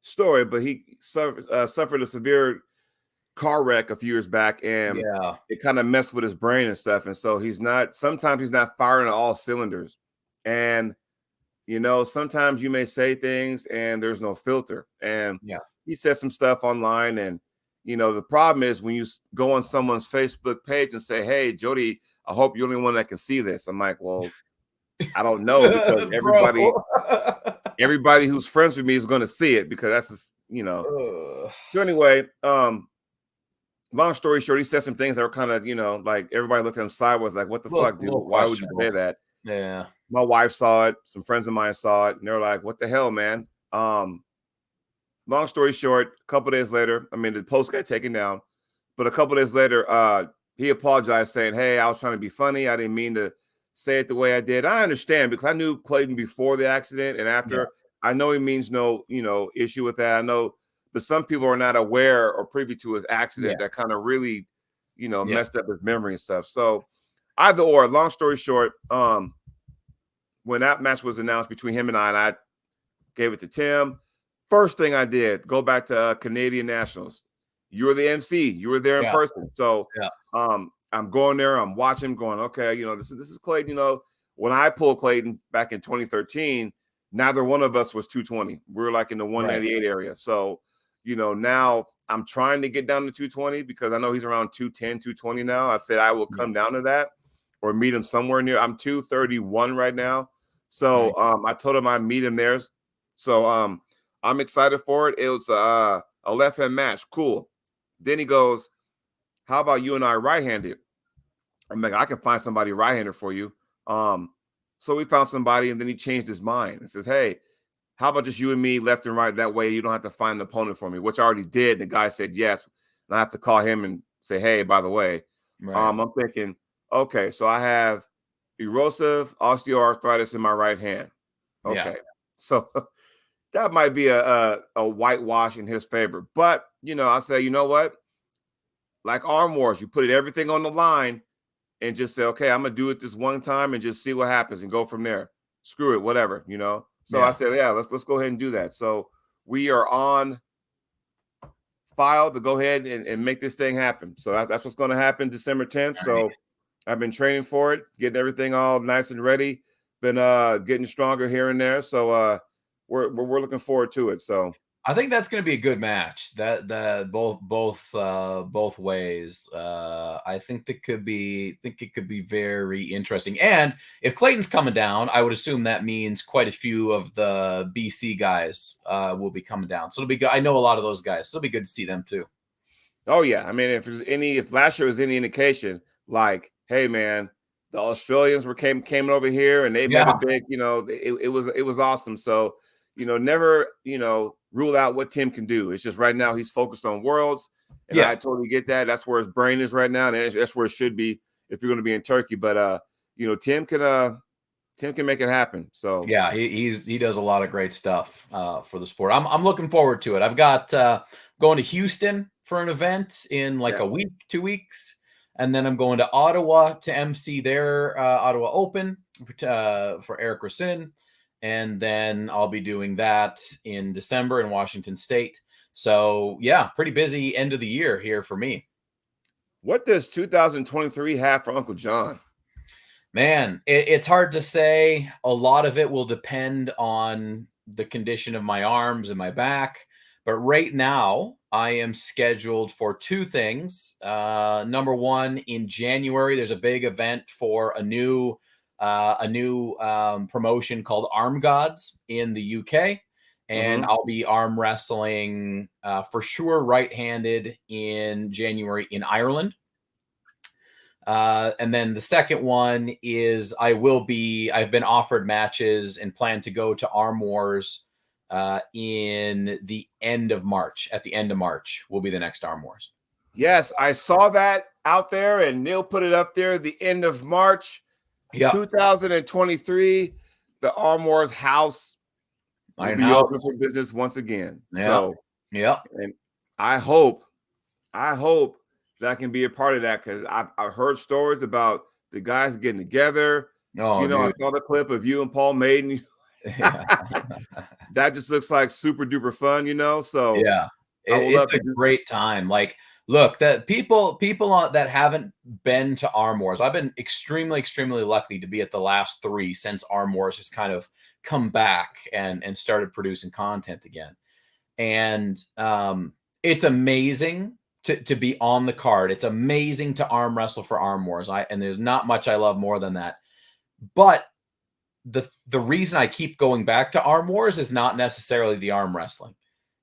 story, but he suffered a severe car wreck a few years back, and it kind of messed with his brain and stuff. And so sometimes he's not firing on all cylinders. And sometimes you may say things and there's no filter. And he said some stuff online, and the problem is when you go on someone's Facebook page and say, "Hey, Jody, I hope you're the only one that can see this." I'm like, well, I don't know, because everybody who's friends with me is going to see it, because that's just, So anyway, long story short, he said some things that were kind of, like everybody looked at him sideways, like, what the fuck, dude? Why would you say that? Yeah. My wife saw it. Some friends of mine saw it, and they were like, what the hell, man? Long story short, a couple days later, the post got taken down, but a couple days later, he apologized, saying, hey, I was trying to be funny. I didn't mean to say it the way I did. I understand, because I knew Clayton before the accident and after. Yeah. I know he means no, issue with that. I know, but some people are not aware or privy to his accident that kind of really, messed up his memory and stuff. So either or, long story short, when that match was announced between him and I gave it to Tim. First thing I did, go back to Canadian Nationals. You were the MC. You were there in person. So I'm going there. I'm watching, going, okay, this is Clayton. When I pulled Clayton back in 2013, neither one of us was 220. We were like in the 198 area. So, now I'm trying to get down to 220, because I know he's around 210, 220 now. I said I will come down to that or meet him somewhere near. I'm 231 right now. So I told him I'd meet him there. So I'm excited for it. It was a left hand match. Cool. Then he goes, how about you and I right-handed? I'm like, I can find somebody right-handed for you. So we found somebody, and then he changed his mind and says, hey, how about just you and me left and right? That way you don't have to find an opponent for me, which I already did. And the guy said yes. And I have to call him and say, hey, by the way, I'm thinking, okay, so I have erosive osteoarthritis in my right hand. Okay. So that might be a whitewash in his favor. But, I say, you know what? Like Arm Wars, you put everything on the line and just say, okay, I'm going to do it this one time and just see what happens and go from there. Screw it, whatever, So I said, let's go ahead and do that. So we are on file to go ahead and make this thing happen. So that's what's going to happen December 10th. So I've been training for it, getting everything all nice and ready. Been getting stronger here and there. So we're looking forward to it. So I think that's going to be a good match. That both ways. I think it could be very interesting. And if Clayton's coming down, I would assume that means quite a few of the BC guys will be coming down. So it'll be good. I know a lot of those guys, so it'll be good to see them too. Oh yeah, if last year was any indication, like, hey man, the Australians came over here and they made a big, it was awesome. So never rule out what Tim can do. It's just right now he's focused on Worlds, and I totally get that. That's where his brain is right now, and that's where it should be if you're going to be in Turkey. But Tim can make it happen. So yeah, he does a lot of great stuff for the sport. I'm looking forward to it. I've got going to Houston for an event in like a week, 2 weeks, and then I'm going to Ottawa to MC their Ottawa Open for Eric Racine. And then I'll be doing that in December in Washington State. So yeah, pretty busy end of the year here for me. What does 2023 have for Uncle John? Man, it's hard to say. A lot of it will depend on the condition of my arms and my back. But right now, I am scheduled for two things. Number one, in January, there's a big event for a new promotion called Arm Gods in the UK. And I'll be arm wrestling for sure right-handed in January in Ireland. And then the second one is I've been offered matches and plan to go to Arm Wars in the end of March. At the end of March will be the next Arm Wars. Yes, I saw that out there, and Neil put it up there. The end of March, 2023. The Arm Wars house will be open for business once again. So, and I hope that I can be a part of that, because I've heard stories about the guys getting together. Oh, dude. I saw the clip of you and Paul Maiden. That just looks like super duper fun, So it's a great time. Like, look, that people that haven't been to Arm Wars, I've been extremely lucky to be at the last 3 since Arm Wars has kind of come back and started producing content again. And it's amazing to be on the card. It's amazing to arm wrestle for Arm Wars. And there's not much I love more than that. But the reason I keep going back to Arm Wars is not necessarily the arm wrestling.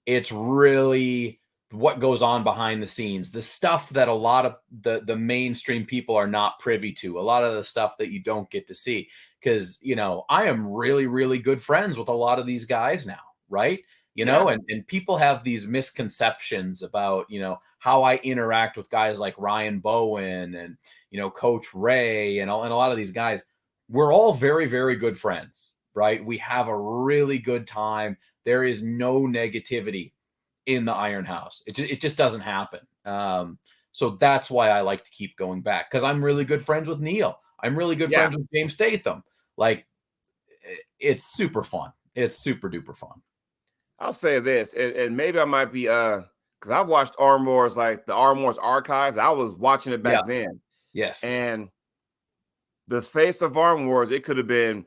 It's really what goes on behind the scenes, the stuff that a lot of the mainstream people are not privy to, a lot of the stuff that you don't get to see. Because, I am really good friends with a lot of these guys now, right? And people have these misconceptions about, how I interact with guys like Ryan Bowen and, Coach Ray and a lot of these guys. We're all very good friends, right? We have a really good time. There is no negativity in the Iron House. It just doesn't happen. So that's why I like to keep going back, because I'm really good friends with Neil. I'm really good friends with James Statham. Like, it's super fun. It's super duper fun. I'll say this, and maybe I might be because I've watched Arm Wars, like the Arm Wars archives. I was watching it back then. Yes. And the face of Arm Wars, it could have been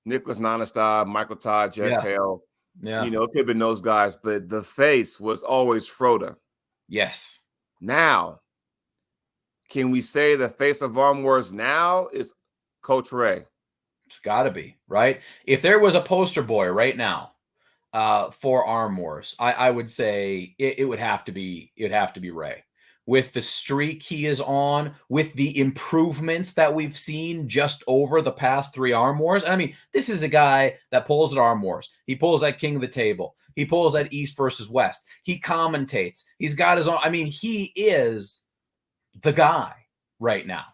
Nicholas Nonestad, Michael Todd, Jeff Hale. Yeah. It could have been those guys, but the face was always Froda. Yes. Now, can we say the face of Arm Wars now is Coach Ray? It's got to be, right? If there was a poster boy right now for Arm Wars, I would say it would have to be Ray. With the streak he is on, with the improvements that we've seen just over the past 3 Arm Wars. I mean, this is a guy that pulls at Arm Wars. He pulls at King of the Table. He pulls at East versus West. He commentates. He's got his own. I mean, he is the guy right now.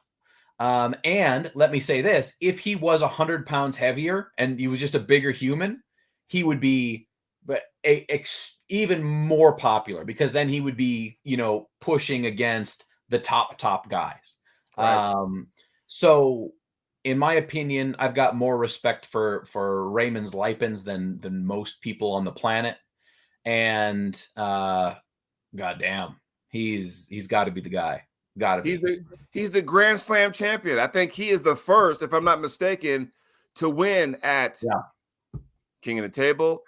And let me say this, if he was 100 pounds heavier and he was just a bigger human, he would be even more popular, because then he would be, pushing against the top guys. Right. So in my opinion, I've got more respect for Raymond Lipens than most people on the planet. And goddamn, he's got to be the guy. Got to be. He's the Grand Slam champion. I think he is the first, if I'm not mistaken, to win at King of the Table,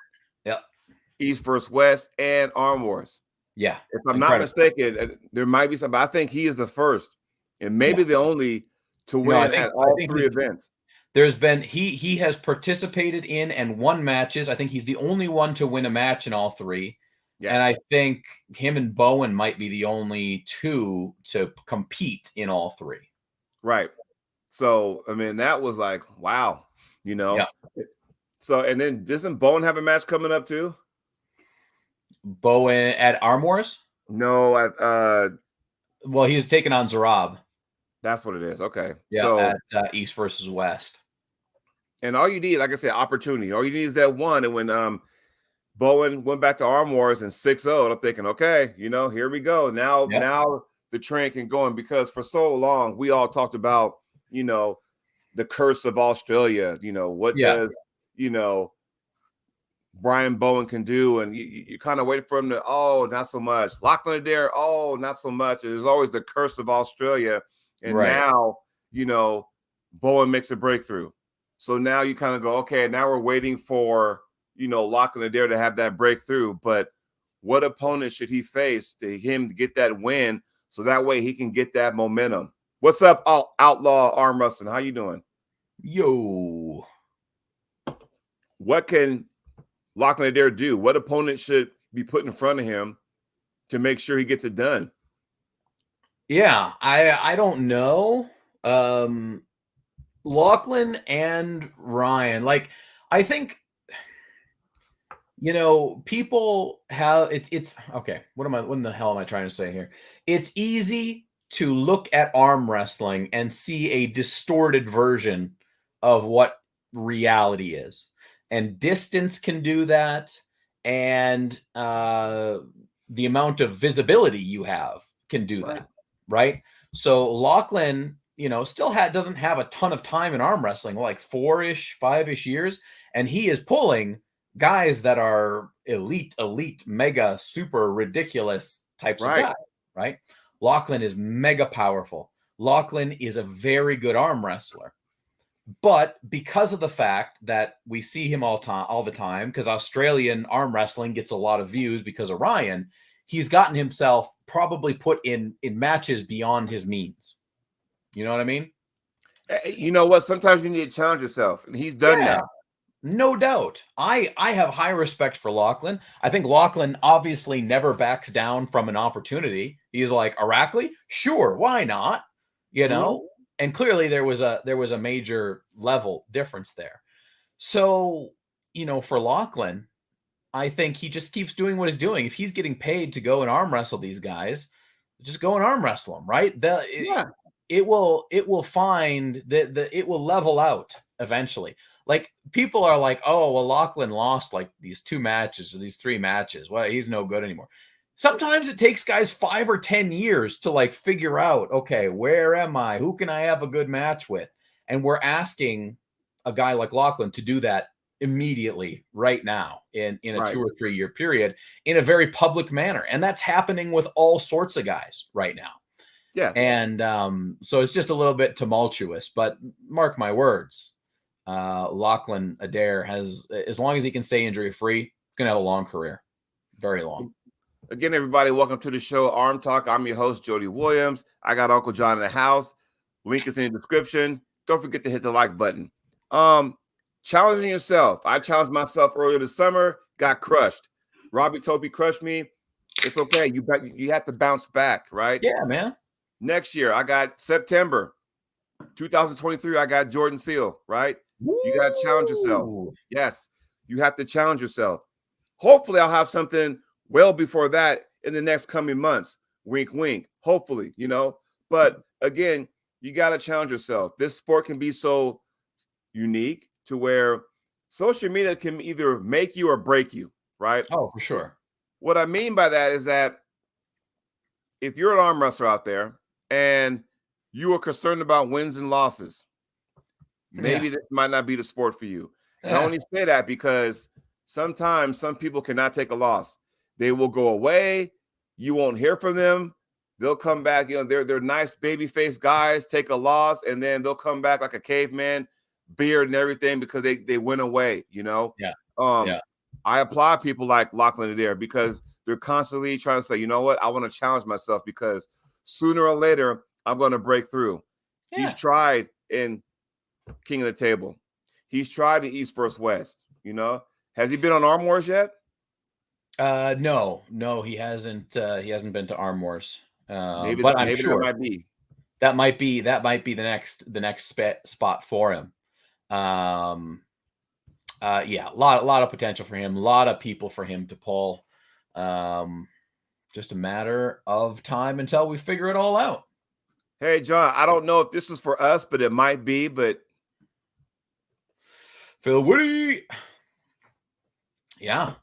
East versus West, and Arm Wars. Yeah. If I'm not mistaken, there might be some, but I think he is the first and maybe the only to win at all 3 events. There's been he has participated in and won matches. I think he's the only one to win a match in all 3. Yes. And I think him and Bowen might be the only 2 to compete in all 3. Right. So, I mean, that was like, wow, So, and then doesn't Bowen have a match coming up too? Bowen at Arm Wars? No, well, he's taking on Zarab. That's what it is. Okay. Yeah, so, at East versus West. And all you need, like I said, opportunity. All you need is that one. And when Bowen went back to Arm Wars and 6-0, I'm thinking, okay, here we go. Now the train can go in, because for so long we all talked about, the curse of Australia. What does, Brian Bowen can do, and you kind of wait for him to, not so much. Lachlan Adair, not so much. There's always the curse of Australia. And now, Bowen makes a breakthrough. So now you kind of go, okay, now we're waiting for, Lachlan Adair to have that breakthrough. But what opponent should he face to him to get that win, so that way he can get that momentum? What's up, Outlaw Arm Wrestling? How you doing? Yo. What can Lachlan Adair do? What opponent should be put in front of him to make sure he gets it done? Yeah, I don't know. Lachlan and Ryan, like, I think, people have it's okay. What in the hell am I trying to say here? It's easy to look at arm wrestling and see a distorted version of what reality is. And distance can do that, and the amount of visibility you have can do Right. that, right? So Lachlan, still doesn't have a ton of time in arm wrestling, like 4-ish, 5-ish years, and he is pulling guys that are elite, mega, super ridiculous types of Right. guys, right? Lachlan is mega powerful. Lachlan is a very good arm wrestler. But because of the fact that we see him all the time, because Australian arm wrestling gets a lot of views because of Ryan, he's gotten himself probably put in matches beyond his means. You know what I mean? You know what? Sometimes you need to challenge yourself, and he's done Yeah. that. No doubt. I have high respect for Lachlan. I think Lachlan obviously never backs down from an opportunity. He's like, Arackley? Sure, why not? You Mhm. know? And clearly there was a major level difference there. So, for Lachlan, I think he just keeps doing what he's doing. If he's getting paid to go and arm wrestle these guys, just go and arm wrestle them, right? Yeah. It will find that it will level out eventually. Like, people are like, oh, well, Lachlan lost like these 2 matches or these 3 matches. Well, he's no good anymore. Sometimes it takes guys 5 or 10 years to like figure out, okay, where am I? Who can I have a good match with? And we're asking a guy like Lachlan to do that immediately right now in a Right. 2 or 3 year period in a very public manner. And that's happening with all sorts of guys right now. Yeah. And so it's just a little bit tumultuous, but mark my words, Lachlan Adair has, as long as he can stay injury free, going to have a long career, very long. Again, everybody, welcome to the show, Arm Talk. I'm your host, Jody Williams. I got Uncle John in the house. Link is in the description. Don't forget to hit the like button. Challenging yourself. I challenged myself earlier this summer, got crushed. Robbie Toby crushed me. It's okay. You have to bounce back, right? Yeah, man. Next year, I got September 2023. I got Jordan Seal, right? You got to challenge yourself. Woo! Yes, you have to challenge yourself. Hopefully, I'll have something well before that in the next coming months. Wink, wink. Hopefully, But again, you got to challenge yourself. This sport can be so unique to where social media can either make you or break you, right? Oh, for sure. What I mean by that is that if you're an arm wrestler out there and you are concerned about wins and losses, maybe this might not be the sport for you. And I only say that because sometimes some people cannot take a loss. They will go away. You won't hear from them. They'll come back. They're nice baby face guys, take a loss, and then they'll come back like a caveman, beard and everything because they went away, Yeah. Yeah. I applaud people like Lachlan Adair because they're constantly trying to say, you know what, I want to challenge myself because sooner or later I'm going to break through. Yeah. He's tried in King of the Table. He's tried in East vs. West. Has he been on Arm Wars yet? No, he hasn't. He hasn't been to Arm Wars. But I'm sure that might be the next spot for him. Yeah, a lot of potential for him. A lot of people for him to pull. Just a matter of time until we figure it all out. Hey, John, I don't know if this is for us, but it might be. But Phil Woody. Yeah.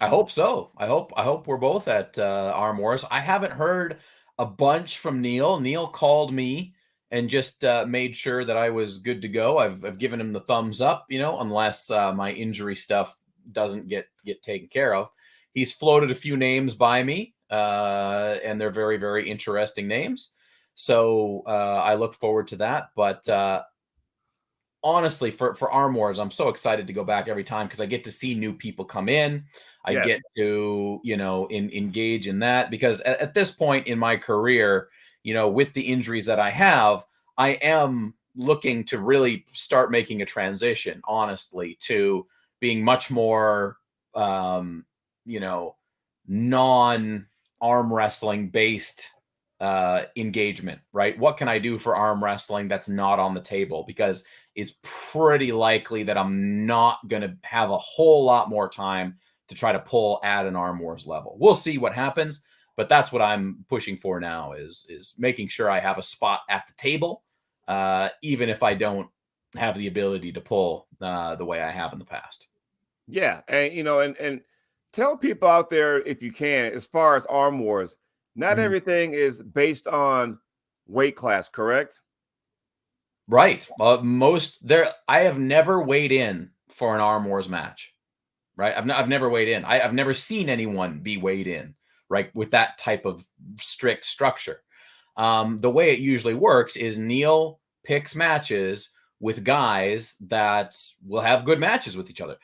I hope so. I hope we're both at Arm Wars. I haven't heard a bunch from Neil. Neil called me and just made sure that I was good to go. I've given him the thumbs up, unless my injury stuff doesn't get taken care of. He's floated a few names by me, and they're very, very interesting names. So I look forward to that. But honestly, for Arm Wars, I'm so excited to go back every time because I get to see new people come in. I get to, engage in that because at this point in my career, with the injuries that I have, I am looking to really start making a transition, honestly, to being much more, non-arm wrestling based engagement, right? What can I do for arm wrestling that's not on the table? Because it's pretty likely that I'm not going to have a whole lot more time to try to pull at an Arm Wars level. We'll see what happens, but that's what I'm pushing for now is making sure I have a spot at the table, even if I don't have the ability to pull the way I have in the past. Yeah, and and tell people out there if you can, as far as Arm Wars, not Mhm. everything is based on weight class, correct? Right. I have never weighed in for an Arm Wars match. Right. I've never weighed in. I've never seen anyone be weighed in, right, with that type of strict structure. The way it usually works is Neil picks matches with guys that will have good matches with each other.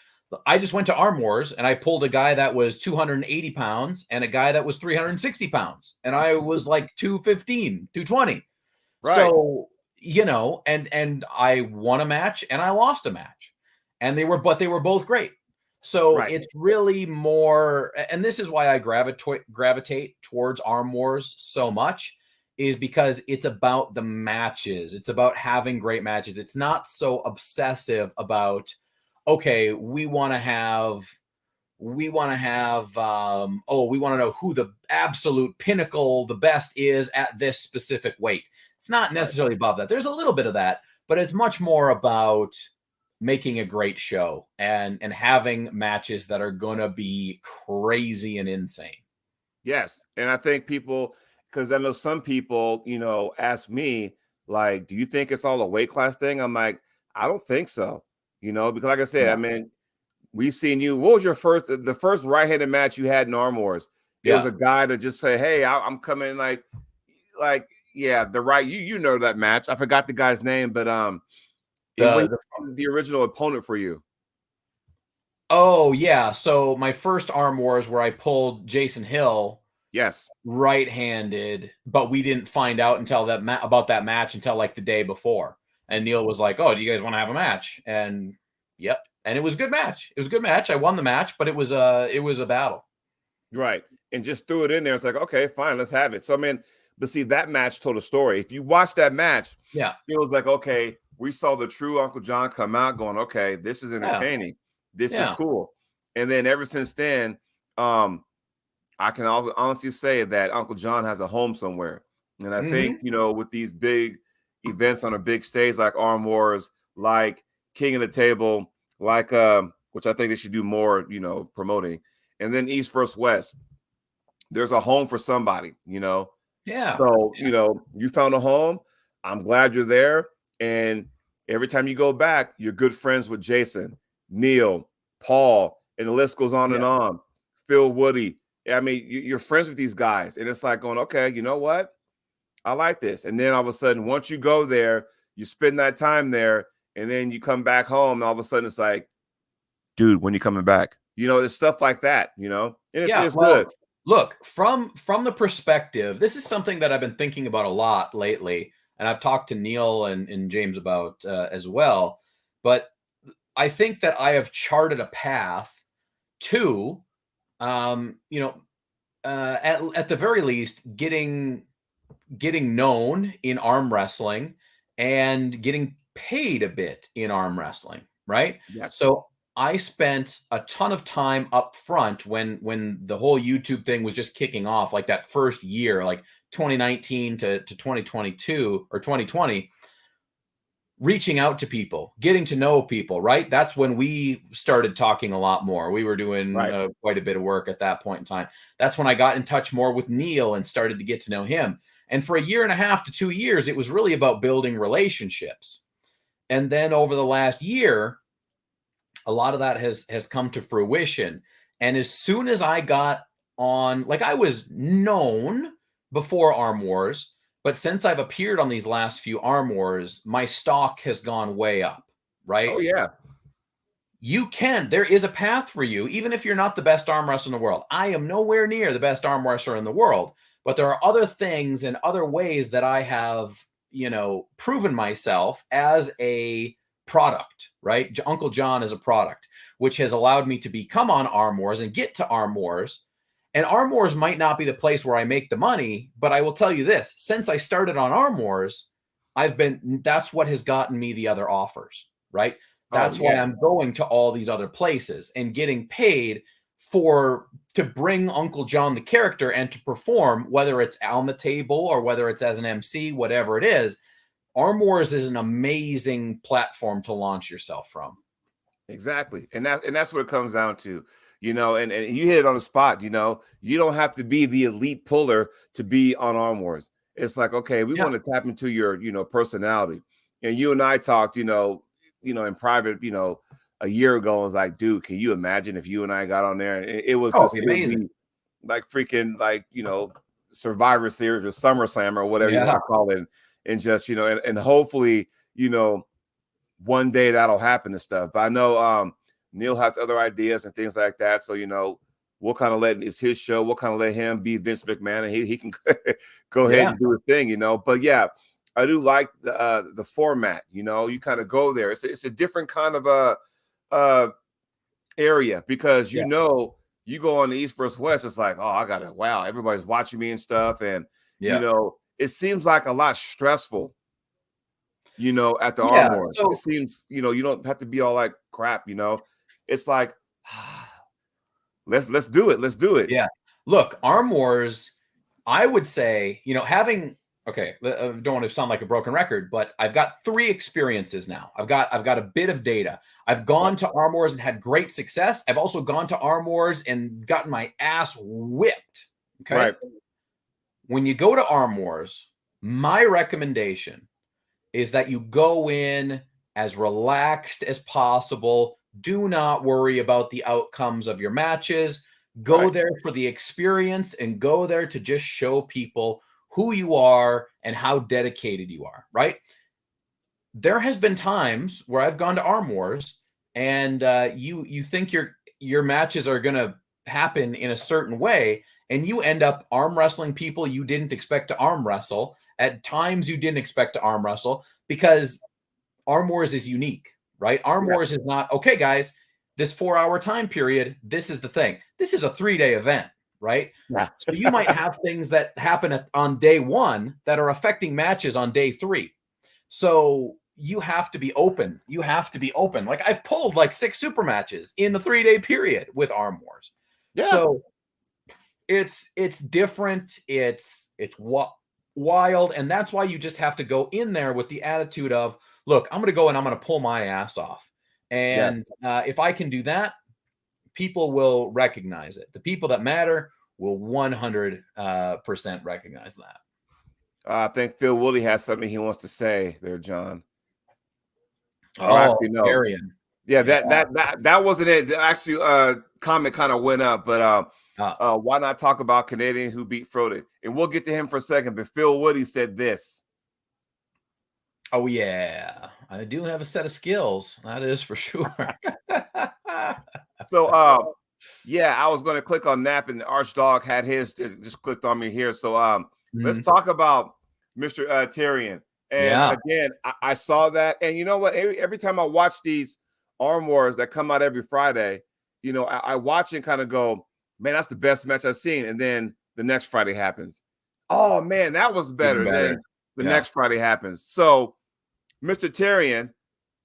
I just went to Arm Wars and I pulled a guy that was 280 pounds and a guy that was 360 pounds. And I was like 215, 220. Right, So, and I won a match and I lost a match. And they were both great. So right, it's really more, and this is why I gravitate towards Arm Wars so much, is because it's about the matches. It's about having great matches. It's not so obsessive about, okay, we want to know who the absolute pinnacle, the best is at this specific weight. It's not right. necessarily above that. There's a little bit of that, but it's much more about making a great show and having matches that are going to be crazy and insane. Yes, and I think people, because I know some people, ask me like, "Do you think it's all a weight class thing?" I'm like, I don't think so. Because like I said, I Yeah. mean, we've seen you. What was the first right-handed match you had in Arm Wars? It was Yeah. a guy to just say, "Hey, I'm coming." Yeah, the right. You know that match. I forgot the guy's name, but The, the the original opponent for you. Oh yeah. So my first Arm Wars where I pulled Jason Hill Yes, right-handed, but we didn't find out until about that match until like the day before. And Neil was like, "Oh, do you guys want to have a match?" And yep, and it was a good match. It was a good match. I won the match, but it was a battle. right. And just threw it in there. It's like, okay, fine, let's have it. So I mean, but see, that match told a story. If you watch that match, Yeah, it was like, okay, we saw the true Uncle John come out going, okay, this is yeah, entertaining. This is yeah. cool. And then ever since then, um, I can also honestly say that Uncle John has a home somewhere. And I think, Hmm. with these big events on a big stage like Arm Wars, like King of the Table, like which I think they should do more, promoting. And then East versus West, there's a home for somebody. Yeah, So, you found a home. I'm glad you're there. And every time you go back, you're good friends with Jason, Neil, Paul, and the list goes on yeah. and on. Phil Woody. I mean, you're friends with these guys. And it's like going, okay, you know what? I like this. And then all of a sudden, once you go there, you spend that time there, and then you come back home, and all of a sudden it's like, dude, when you coming back? There's stuff like that. And it's Yeah, it's good. well, look, from the perspective, this is something that I've been thinking about a lot lately, and I've talked to Neil and James about as well. But I think that I have charted a path to, you know, at the very least, getting known in arm wrestling and getting paid a bit in arm wrestling, right? Yes. So I spent a ton of time up front when the whole YouTube thing was just kicking off, like that first year, like 2019 to 2022 or 2020, reaching out to people, getting to know people, right? That's when we started talking a lot more. We were doing Right. quite a bit of work at that point in time. That's when I got in touch more with Neil and started to get to know him. And for a year and a half to 2 years, it was really about building relationships. And then over the last year, a lot of that has come to fruition. And as soon as I got on, like I was known before Arm Wars, but since I've appeared on these last few Arm Wars, my stock has gone way up, Oh right? yeah. There is a path for you, even if you're not the best arm wrestler in the world. I am nowhere near the best arm wrestler in the world, but there are other things and other ways that I have, proven myself as a product, right? Uncle John is a product, which has allowed me to become on Arm Wars and get to Arm Wars And Arm Wars might not be the place where I make the money, but I will tell you this: since I started on Arm Wars, that's what has gotten me the other offers, right? Oh That's why yeah, I'm going to all these other places and getting paid to bring Uncle John the character and to perform, whether it's on the table or whether it's as an MC, whatever it is. Arm Wars is an amazing platform to launch yourself from. exactly. And that's what it comes down to. And you hit it on the spot. You don't have to be the elite puller to be on Arm Wars. It's like, okay, we want to tap into your, personality. And you and I talked, in private, a year ago. I was like, dude, can you imagine if you and I got on there? And it was just amazing. It would be like freaking like, Survivor Series or SummerSlam or whatever you want to call it. And just, and hopefully, one day that'll happen and stuff. But I know Neil has other ideas and things like that. So, we'll kind of it's his show. We'll kind of let him be Vince McMahon, and he can go ahead and do his thing, But yeah, I do like the format. You kind of go there. It's a different kind of area because you go on the East versus West. It's like, oh, wow, everybody's watching me and stuff, and it seems like a lot stressful. At the Arm Wars. So, it seems, you don't have to be all like crap, It's like, let's do it. Let's do it. Yeah. Look, Arm Wars, I would say, I don't want to sound like a broken record, but I've got 3 experiences now. I've got a bit of data. I've gone to Arm Wars and had great success. I've also gone to Arm Wars and gotten my ass whipped. Okay. Right. When you go to Arm Wars, my recommendation is that you go in as relaxed as possible. Do not worry about the outcomes of your matches. Go there for the experience and go there to just show people who you are and how dedicated you are, right? There has been times where I've gone to Arm Wars and you think your matches are going to happen in a certain way, and you end up arm wrestling people you didn't expect to arm wrestle at times you didn't expect to arm wrestle, because Arm Wars is unique, right? Arm Wars is not, okay, guys, this 4-hour time period, this is the thing. This is a 3-day event, right? Yeah. So you might have things that happen on day 1 that are affecting matches on day 3. So you have to be open. You have to be open. Like, I've pulled like 6 super matches in the 3-day period with Arm Wars. Yeah. So it's different. It's wild. And that's why you just have to go in there with the attitude of, look, I'm going to go and I'm going to pull my ass off. And if I can do that, people will recognize it. The people that matter will 100% recognize that. I think Phil Woolley has something he wants to say there, John. Actually, no. Arian. Yeah, that wasn't it. Actually, comment kind of went up, but why not talk about Canadian who beat Frodo? And we'll get to him for a second. But Phil Woody said this. Oh yeah, I do have a set of skills. That is for sure. So, I was going to click on Nap, and the Archdog had his just clicked on me here. So, let's talk about Mr. Tyrion. And again, I saw that, and you know what? Every time I watch these Arm Wars that come out every Friday, I watch and kind of go, man, that's the best match I've seen. And then the next Friday happens. Oh man, that was better. Then the next Friday happens. So, Mr. Tyrion,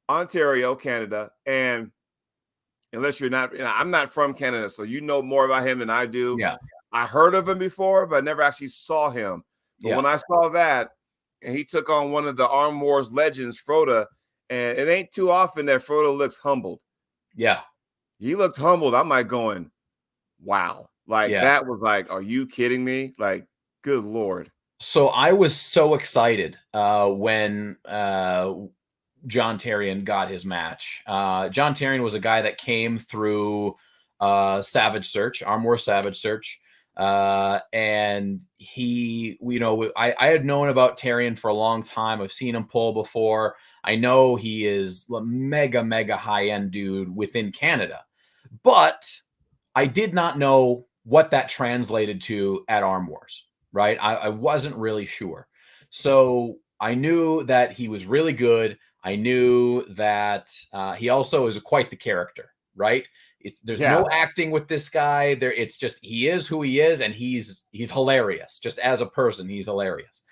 Ontario, Canada, and unless you're not, I'm not from Canada, so you know more about him than I do. Yeah, I heard of him before, but I never actually saw him. But when I saw that, and he took on one of the Arm Wars legends, Frodo, and it ain't too often that Frodo looks humbled. Yeah, he looked humbled. I'm like going, wow, like that was like, are you kidding me? Like, good Lord. So I was so excited when John Tyrion got his match. John Tyrion was a guy that came through Savage Search, Arm Wars Savage Search. And he, I had known about Tyrion for a long time. I've seen him pull before. I know he is a mega high-end dude within Canada, but I did not know what that translated to at Arm Wars, right? I wasn't really sure. So I knew that he was really good. I knew that he also is quite the character, right? There's no acting with this guy. It's just he is who he is, and he's hilarious. Just as a person, he's hilarious.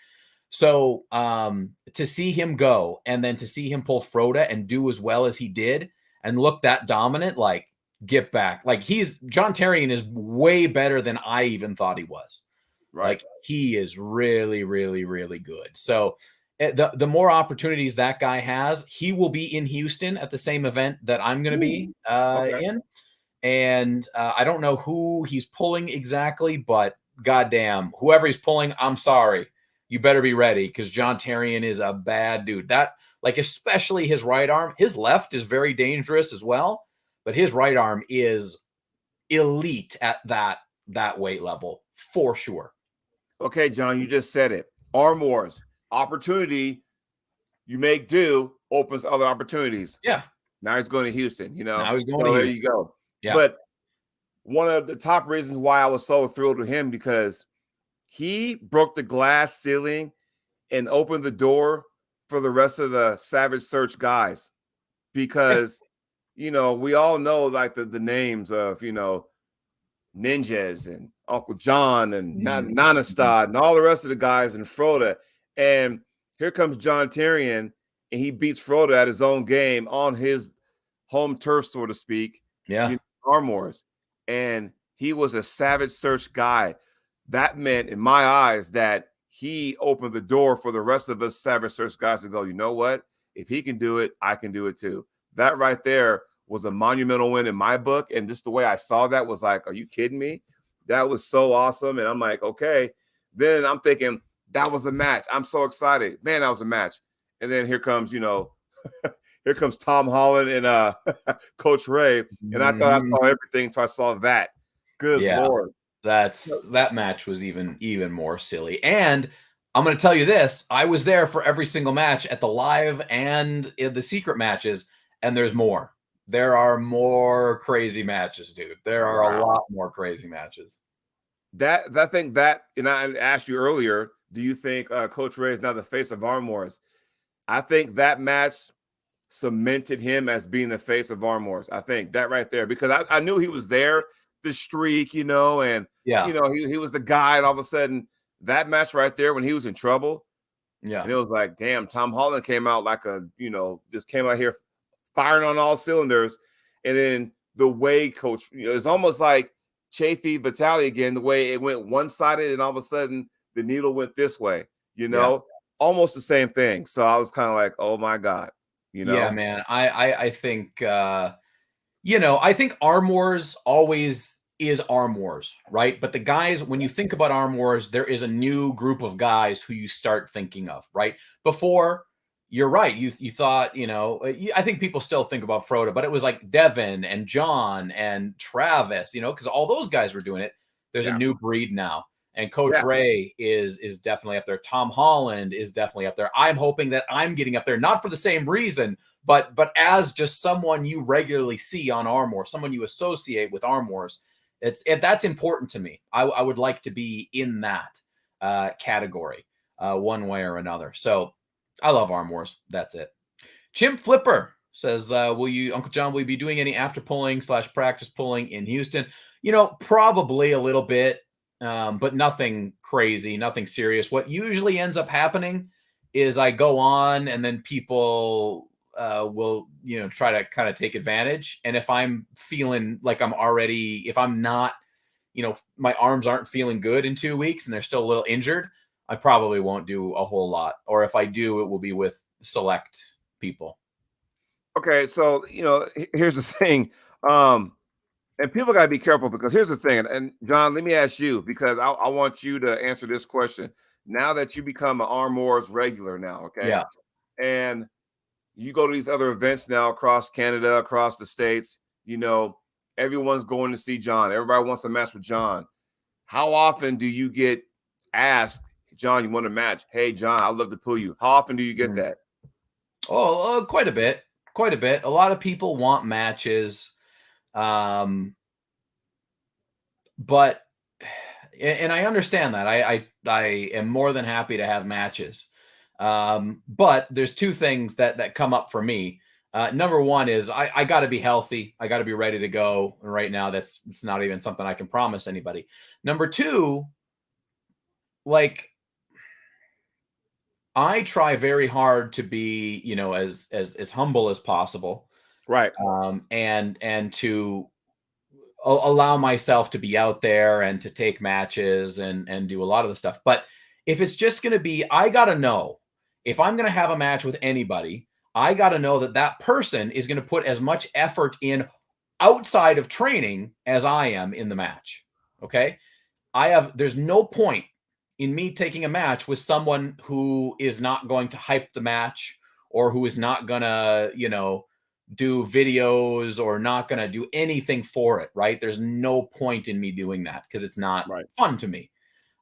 So to see him go, and then to see him pull Froda and do as well as he did, and look that dominant, like, get back. Like, John Tarian is way better than I even thought he was. Right. Like, he is really, really, really good. So the more opportunities that guy has, he will be in Houston at the same event that I'm going to be in. And I don't know who he's pulling exactly, but goddamn, whoever he's pulling, I'm sorry. You better be ready, because John Tarian is a bad dude. That, like, especially his right arm. His left is very dangerous as well, but his right arm is elite at that weight level for sure. Okay, John, you just said it. Arm wars, opportunity. You make do opens other opportunities. Yeah. Now he's going to Houston. Now he's going to there Houston. you go. Yeah. But one of the top reasons why I was so thrilled with him, because he broke the glass ceiling and opened the door for the rest of the Savage Search guys. Because, we all know, like, the names of, Ninjas and Uncle John and Nanastad and all the rest of the guys and Froda. And here comes John Tarian, and he beats Froda at his own game on his home turf, so to speak. Yeah. Arm wars. And he was a Savage Search guy. That meant, in my eyes, that he opened the door for the rest of us Savage Search guys to go, you know what? If he can do it, I can do it too. That right there was a monumental win in my book. And just the way I saw that was like, are you kidding me? That was so awesome. And I'm like, okay. Then I'm thinking, that was a match. I'm so excited. Man, that was a match. And then here comes, here comes Tom Holland and Coach Ray. And I thought I saw everything until I saw that. Good Lord. That match was even more silly. And I'm going to tell you this. I was there for every single match at the live and in the secret matches. And there's more. There are more crazy matches, dude. There are a lot more crazy matches. And I asked you earlier, do you think Coach Ray is now the face of Arm Wars? I think that match cemented him as being the face of Arm Wars. I think that right there, because I knew he was there, the streak, and he was the guy, and all of a sudden that match right there when he was in trouble. Yeah. And it was like, damn, Tom Holland came out like just came out here firing on all cylinders. And then the way Coach, it's almost like Chafee Vitale again, the way it went one-sided and all of a sudden the needle went this way, almost the same thing. So I was kind of like, oh my God, Yeah, man. I think, I think Arm Wars always is Arm Wars, right? But the guys, when you think about Arm Wars, there is a new group of guys who you start thinking of, right? Before, you're right. You thought, I think people still think about Froda, but it was like Devin and John and Travis, because all those guys were doing it. There's a new breed now. And Coach Ray is definitely up there. Tom Holland is definitely up there. I'm hoping that I'm getting up there, not for the same reason, but as just someone you regularly see on Arm Wars, someone you associate with Arm Wars. That's important to me. I would like to be in that category one way or another. So I love Arm Wars. That's it. Chimp Flipper says, Uncle John, will you be doing any after pulling / practice pulling in Houston? Probably a little bit, but nothing crazy, nothing serious. What usually ends up happening is I go on and then people will, try to kind of take advantage. And if I'm feeling like if I'm not, my arms aren't feeling good in 2 weeks and they're still a little injured, I probably won't do a whole lot. Or if I do, it will be with select people. Okay. So, here's the thing. And people got to be careful, because here's the thing. And John, let me ask you, because I want you to answer this question. Now that you become an Arm Wars regular now, okay? Yeah. And you go to these other events now across Canada, across the States, everyone's going to see John. Everybody wants to match with John. How often do you get asked, John, you want a match? Hey, John, I'd love to pull you. How often do you get that? Oh, quite a bit. Quite a bit. A lot of people want matches. But, and I understand that. I am more than happy to have matches. But there's two things that come up for me. Number one is I got to be healthy. I got to be ready to go. And right now, it's not even something I can promise anybody. Number two, like I try very hard to be, as humble as possible, Right. and to allow myself to be out there and to take matches and do a lot of the stuff. But if it's just going to be, I got to know if I'm going to have a match with anybody, I got to know that that person is going to put as much effort in outside of training as I am in the match. Okay. There's no point in me taking a match with someone who is not going to hype the match or who is not going to, do videos or not going to do anything for it. Right. There's no point in me doing that because it's not Right. fun to me.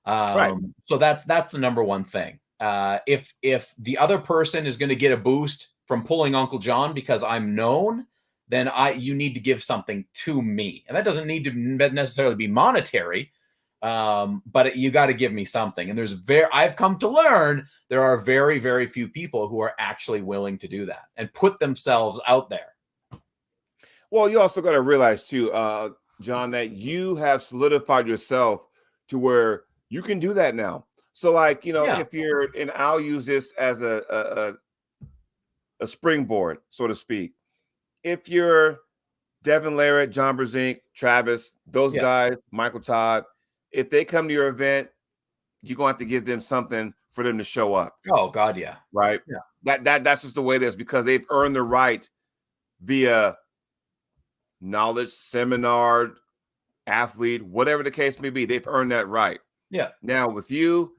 Right. So that's the number one thing. If the other person is going to get a boost from pulling Uncle John because I'm known, then you need to give something to me, and that doesn't need to necessarily be monetary. But you got to give me something. And I've come to learn there are very, very few people who are actually willing to do that and put themselves out there. Well, you also got to realize too, John, that you have solidified yourself to where you can do that now. So, like, if you're, and I'll use this as a springboard, so to speak. If you're Devin Larratt, John Brzezinski, Travis, those guys, Michael Todd, if they come to your event, you're going to have to give them something for them to show up. Oh God, yeah. Right. Yeah. That's just the way it is because they've earned the right via knowledge, seminar, athlete, whatever the case may be. They've earned that right. Yeah. Now with you,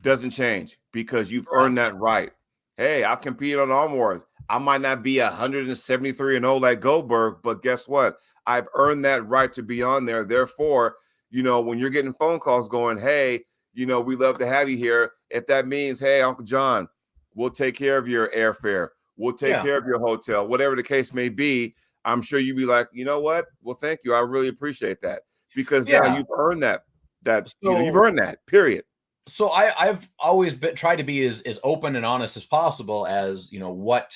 doesn't change because you've earned that right. Hey, I've competed on Arm Wars. I might not be 173-0 like Goldberg, but guess what? I've earned that right to be on there. Therefore, when you're getting phone calls going, hey, we love to have you here. If that means, hey, Uncle John, we'll take care of your airfare. We'll take care of your hotel, whatever the case may be. I'm sure you'd be like, you know what? Well, thank you. I really appreciate that because now you've earned that. You've earned that. Period. So I've always tried to be as open and honest as possible as what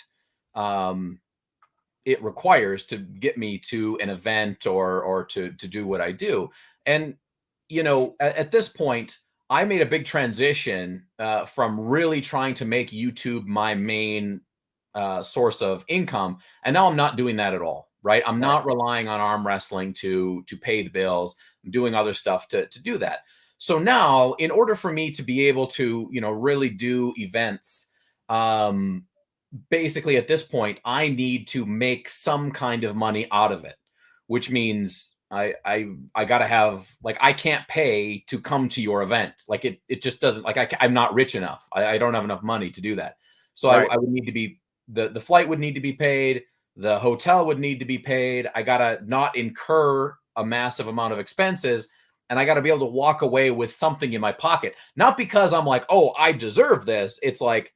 it requires to get me to an event or to do what I do. And at this point, I made a big transition from really trying to make YouTube my main source of income, and now I'm not doing that at all. Right? I'm not relying on arm wrestling to pay the bills. I'm doing other stuff to do that. So now, in order for me to be able to, really do events, basically at this point, I need to make some kind of money out of it, which means I got to have, like, I can't pay to come to your event. Like it just doesn't, like I'm not rich enough. I don't have enough money to do that. So I would need to be, the flight would need to be paid. The hotel would need to be paid. I got to not incur a massive amount of expenses. And I got to be able to walk away with something in my pocket, not because I'm like, oh, I deserve this. It's like,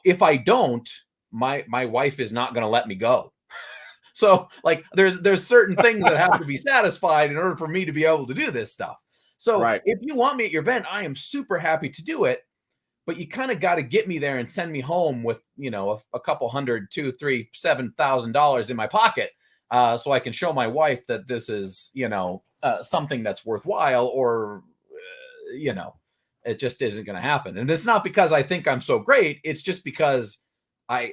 if I don't, my wife is not going to let me go. So like, there's certain things that have to be satisfied in order for me to be able to do this stuff. So if you want me at your event, I am super happy to do it. But you kind of got to get me there and send me home with, a couple $100, $2,000, $3,000, $7,000 in my pocket, so I can show my wife that this is, something that's worthwhile, or, it just isn't going to happen. And it's not because I think I'm so great. It's just because I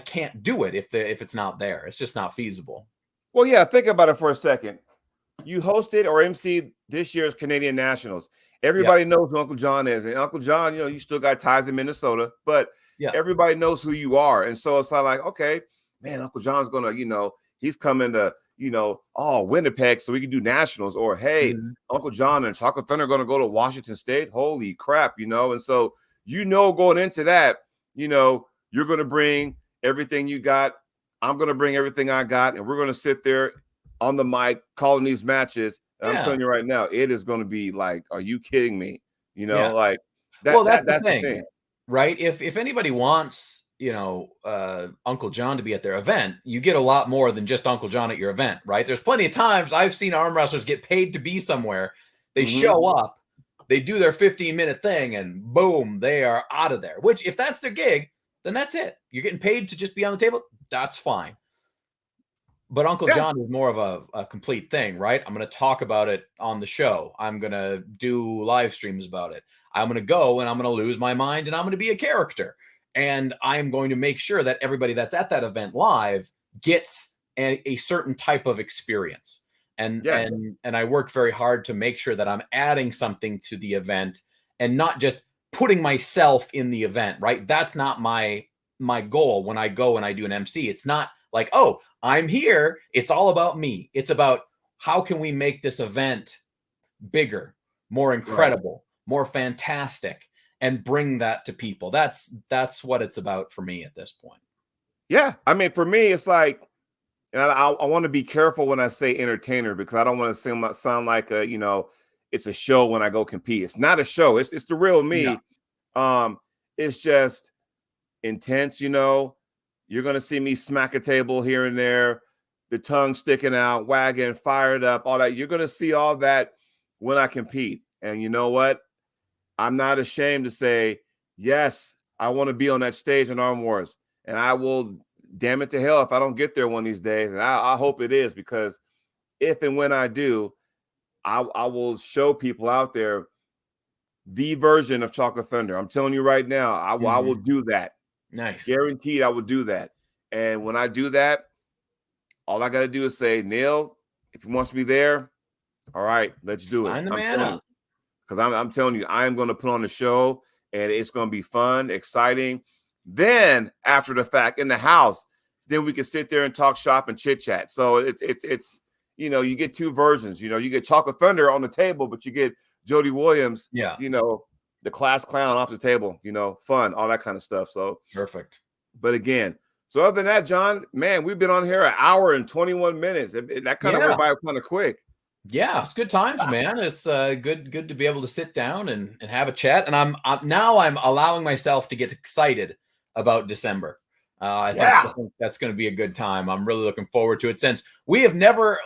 can't do it if it's not there. It's just not feasible. Well, yeah, think about it for a second. You hosted or emceed this year's Canadian Nationals. Everybody knows who Uncle John is. And Uncle John, you still got ties in Minnesota, but everybody knows who you are. And so it's like, okay, man, Uncle John's going to, he's coming to, Winnipeg so we can do Nationals. Or, hey, Uncle John and Chocolate Thunder are going to go to Washington State. Holy crap, And so, going into that, you're going to bring everything you got. I'm going to bring everything I got. And we're going to sit there on the mic calling these matches. And I'm telling you right now, it is going to be like, are you kidding me? Like that. Well, that's the thing, right? If anybody wants, Uncle John to be at their event, you get a lot more than just Uncle John at your event, right? There's plenty of times I've seen arm wrestlers get paid to be somewhere. They show up, they do their 15-minute thing, and boom, they are out of there. Which, if that's their gig, then that's it. You're getting paid to just be on the table. That's fine. But Uncle John is more of a complete thing, right? I'm going to talk about it on the show. I'm going to do live streams about it. I'm going to go and I'm going to lose my mind and I'm going to be a character. And I'm going to make sure that everybody that's at that event live gets a certain type of experience. And I work very hard to make sure that I'm adding something to the event and not just putting myself in the event, right? That's not my goal when I go and I do an MC. It's not like, oh, I'm here. It's all about me. It's about how can we make this event bigger, more incredible, more fantastic, and bring that to people. That's what it's about for me at this point. Yeah. I mean, for me, it's like, and I want to be careful when I say entertainer, because I don't want to sound like it's a show when I go compete. It's not a show. It's the real me. Yeah. It's just intense. You're going to see me smack a table here and there, the tongue sticking out, wagging, fired up, all that. You're going to see all that when I compete. And you know what? I'm not ashamed to say, yes, I want to be on that stage in Arm Wars. And I will, damn it to hell, if I don't get there one of these days. And I hope it is, because if and when I do, I will show people out there the version of Chocolate Thunder. I'm telling you right now, I will do that. Nice. Guaranteed I will do that. And when I do that, all I got to do is say, Neil, if he wants to be there, all right, let's do it. Sign the man up. Because I'm telling you, I am going to put on the show, and it's going to be fun, exciting. Then after the fact, in the house, then we can sit there and talk shop and chit chat. So it's you get two versions. You get Chocolate Thunder on the table, but you get Jody Williams. Yeah. The class clown off the table. Fun, all that kind of stuff. So perfect. But again, so other than that, John, man, we've been on here an hour and 21 minutes. That kind of went by kind of quick. Yeah, it's good times, man. It's good to be able to sit down and have a chat. And I'm allowing myself to get excited about December. I think that's going to be a good time. I'm really looking forward to it, since we have never,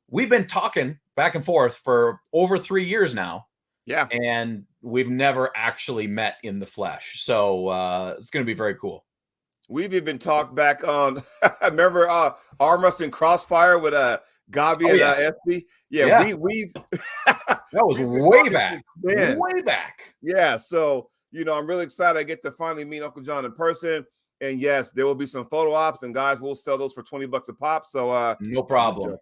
we've been talking back and forth for over 3 years now. Yeah. And we've never actually met in the flesh. So it's going to be very cool. We've even talked back on, I remember Arm Wrestling Crossfire with Gabi and SB. Yeah, we've that was way back. Way back. Yeah, so I'm really excited I get to finally meet Uncle John in person. And yes, there will be some photo ops, and guys, we'll sell those for $20 a pop. So no problem.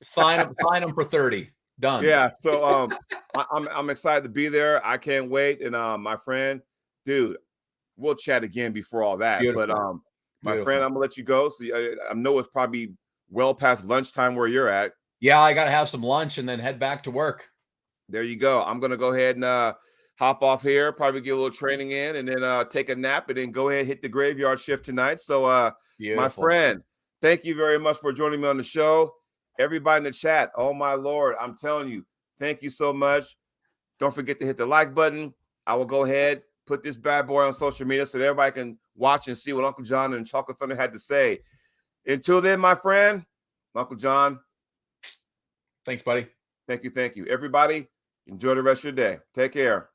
sign them for 30. Done. Yeah. So I'm excited to be there. I can't wait. And my friend, dude, we'll chat again before all that. Beautiful. But my friend, I'm gonna let you go. So I know it's probably well past lunchtime where you're at. Yeah, I gotta have some lunch and then head back to work. There you go. I'm gonna go ahead and hop off here, probably get a little training in, and then take a nap, and then go ahead and hit the graveyard shift tonight. So my friend, thank you very much for joining me on the show. Everybody in the chat, oh my Lord, I'm telling you, thank you so much. Don't forget to hit the like button. I will go ahead, put this bad boy on social media so that everybody can watch and see what Uncle John and Chocolate Thunder had to say. Until then, my friend, Uncle John. Thanks, buddy. Thank you. Everybody, enjoy the rest of your day. Take care.